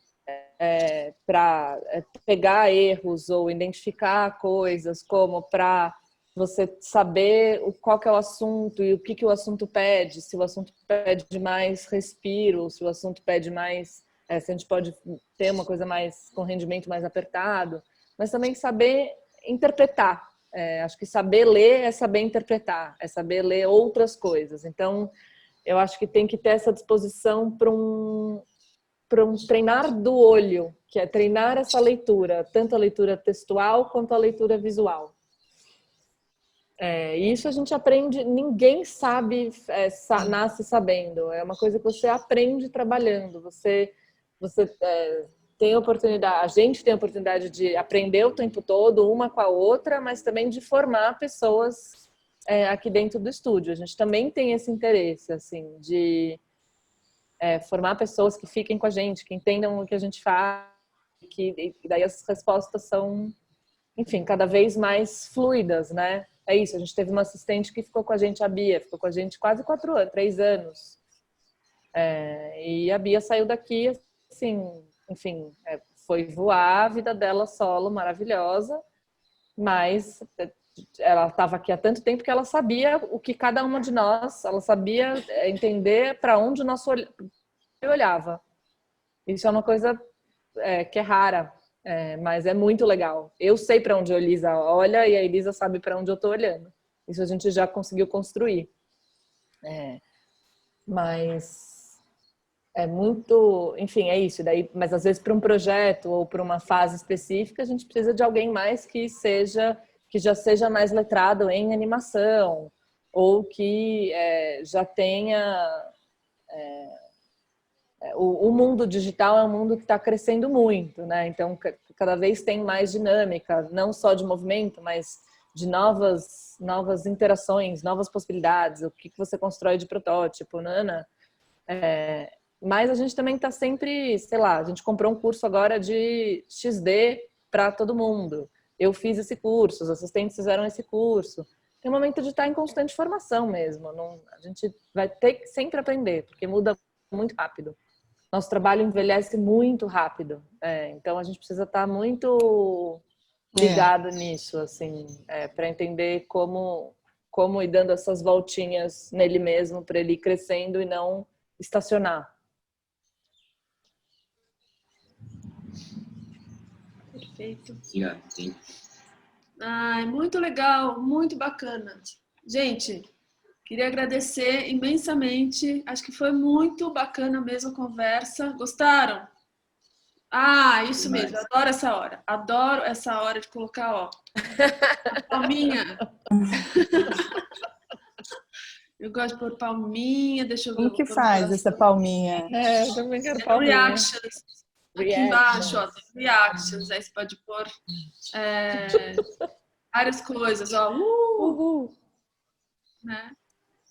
para pegar erros ou identificar coisas, como para você saber qual que é o assunto e o que o assunto pede, se o assunto pede mais respiro, se o assunto pede mais, se a gente pode ter uma coisa mais com rendimento mais apertado, mas também saber interpretar. Acho que saber ler é saber interpretar, é saber ler outras coisas. Então, eu acho que tem que ter essa disposição para um treinar do olho, que é treinar essa leitura, tanto a leitura textual quanto a leitura visual. E isso a gente aprende, ninguém sabe, nasce sabendo. É uma coisa que você aprende trabalhando. Você tem oportunidade, a gente tem a oportunidade de aprender o tempo todo, uma com a outra, mas também de formar pessoas aqui dentro do estúdio. A gente também tem esse interesse, assim, de formar pessoas que fiquem com a gente, que entendam o que a gente faz, e daí as respostas são, enfim, cada vez mais fluidas, né? É isso, a gente teve uma assistente que ficou com a gente, a Bia, ficou com a gente quase 3 anos. E a Bia saiu daqui, assim, enfim, foi voar a vida dela solo, maravilhosa, mas ela estava aqui há tanto tempo que ela sabia o que cada uma de nós, ela sabia entender para onde o nosso olho olhava. Isso é uma coisa que é rara, mas é muito legal. Eu sei para onde a Elisa olha e a Elisa sabe para onde eu estou olhando. Isso a gente já conseguiu construir. Mas é muito, enfim, é isso. Daí, mas às vezes para um projeto ou para uma fase específica a gente precisa de alguém mais que já seja mais letrado em animação ou que já tenha o mundo digital é um mundo que está crescendo muito, né? Então cada vez tem mais dinâmica, não só de movimento, mas de novas interações, novas possibilidades, o que você constrói de protótipo, Nana. Mas a gente também está sempre, sei lá, a gente comprou um curso agora de XD para todo mundo. Eu fiz esse curso, os assistentes fizeram esse curso. Tem um momento de estar em constante formação mesmo. A gente vai ter que sempre aprender, porque muda muito rápido. Nosso trabalho envelhece muito rápido. Então a gente precisa estar muito ligado nisso, assim, para entender como ir dando essas voltinhas nele mesmo, para ele ir crescendo e não estacionar. Perfeito. Sim. Ai, muito legal, muito bacana. Gente, queria agradecer imensamente. Acho que foi muito bacana mesmo a conversa. Gostaram? Ah, isso mesmo. Adoro essa hora. Adoro essa hora de colocar, ó, a palminha. Eu gosto de pôr palminha. Deixa eu ver. como que faz essa palminha? Eu também quero palminha. Reactions. Aqui embaixo, ó, tem reactions. Aí você pode pôr várias coisas, ó. Uhul. Né?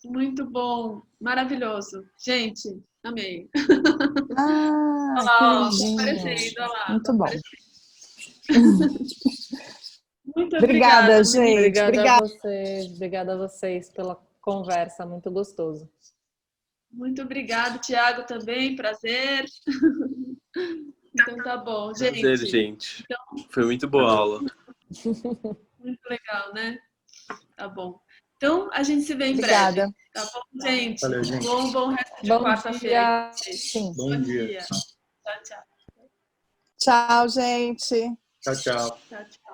Muito bom, maravilhoso. Gente, amei. Ah, Olha lá, ó, que lindinho. aparecendo, olha lá. Muito bom. Muito Obrigada, gente. Obrigada a vocês pela conversa, muito gostoso. Muito obrigada, Thiago, também, prazer. Então tá bom, gente. Prazer, gente. Então, foi muito boa a aula. Muito legal, né? Tá bom. Então, a gente se vê em Obrigada. breve. Tá bom, gente? Valeu, gente. Bom resto de Bom quarta-feira. Sim. Bom dia. Tchau, tchau. Tchau, gente. Tchau, tchau. Tchau, tchau.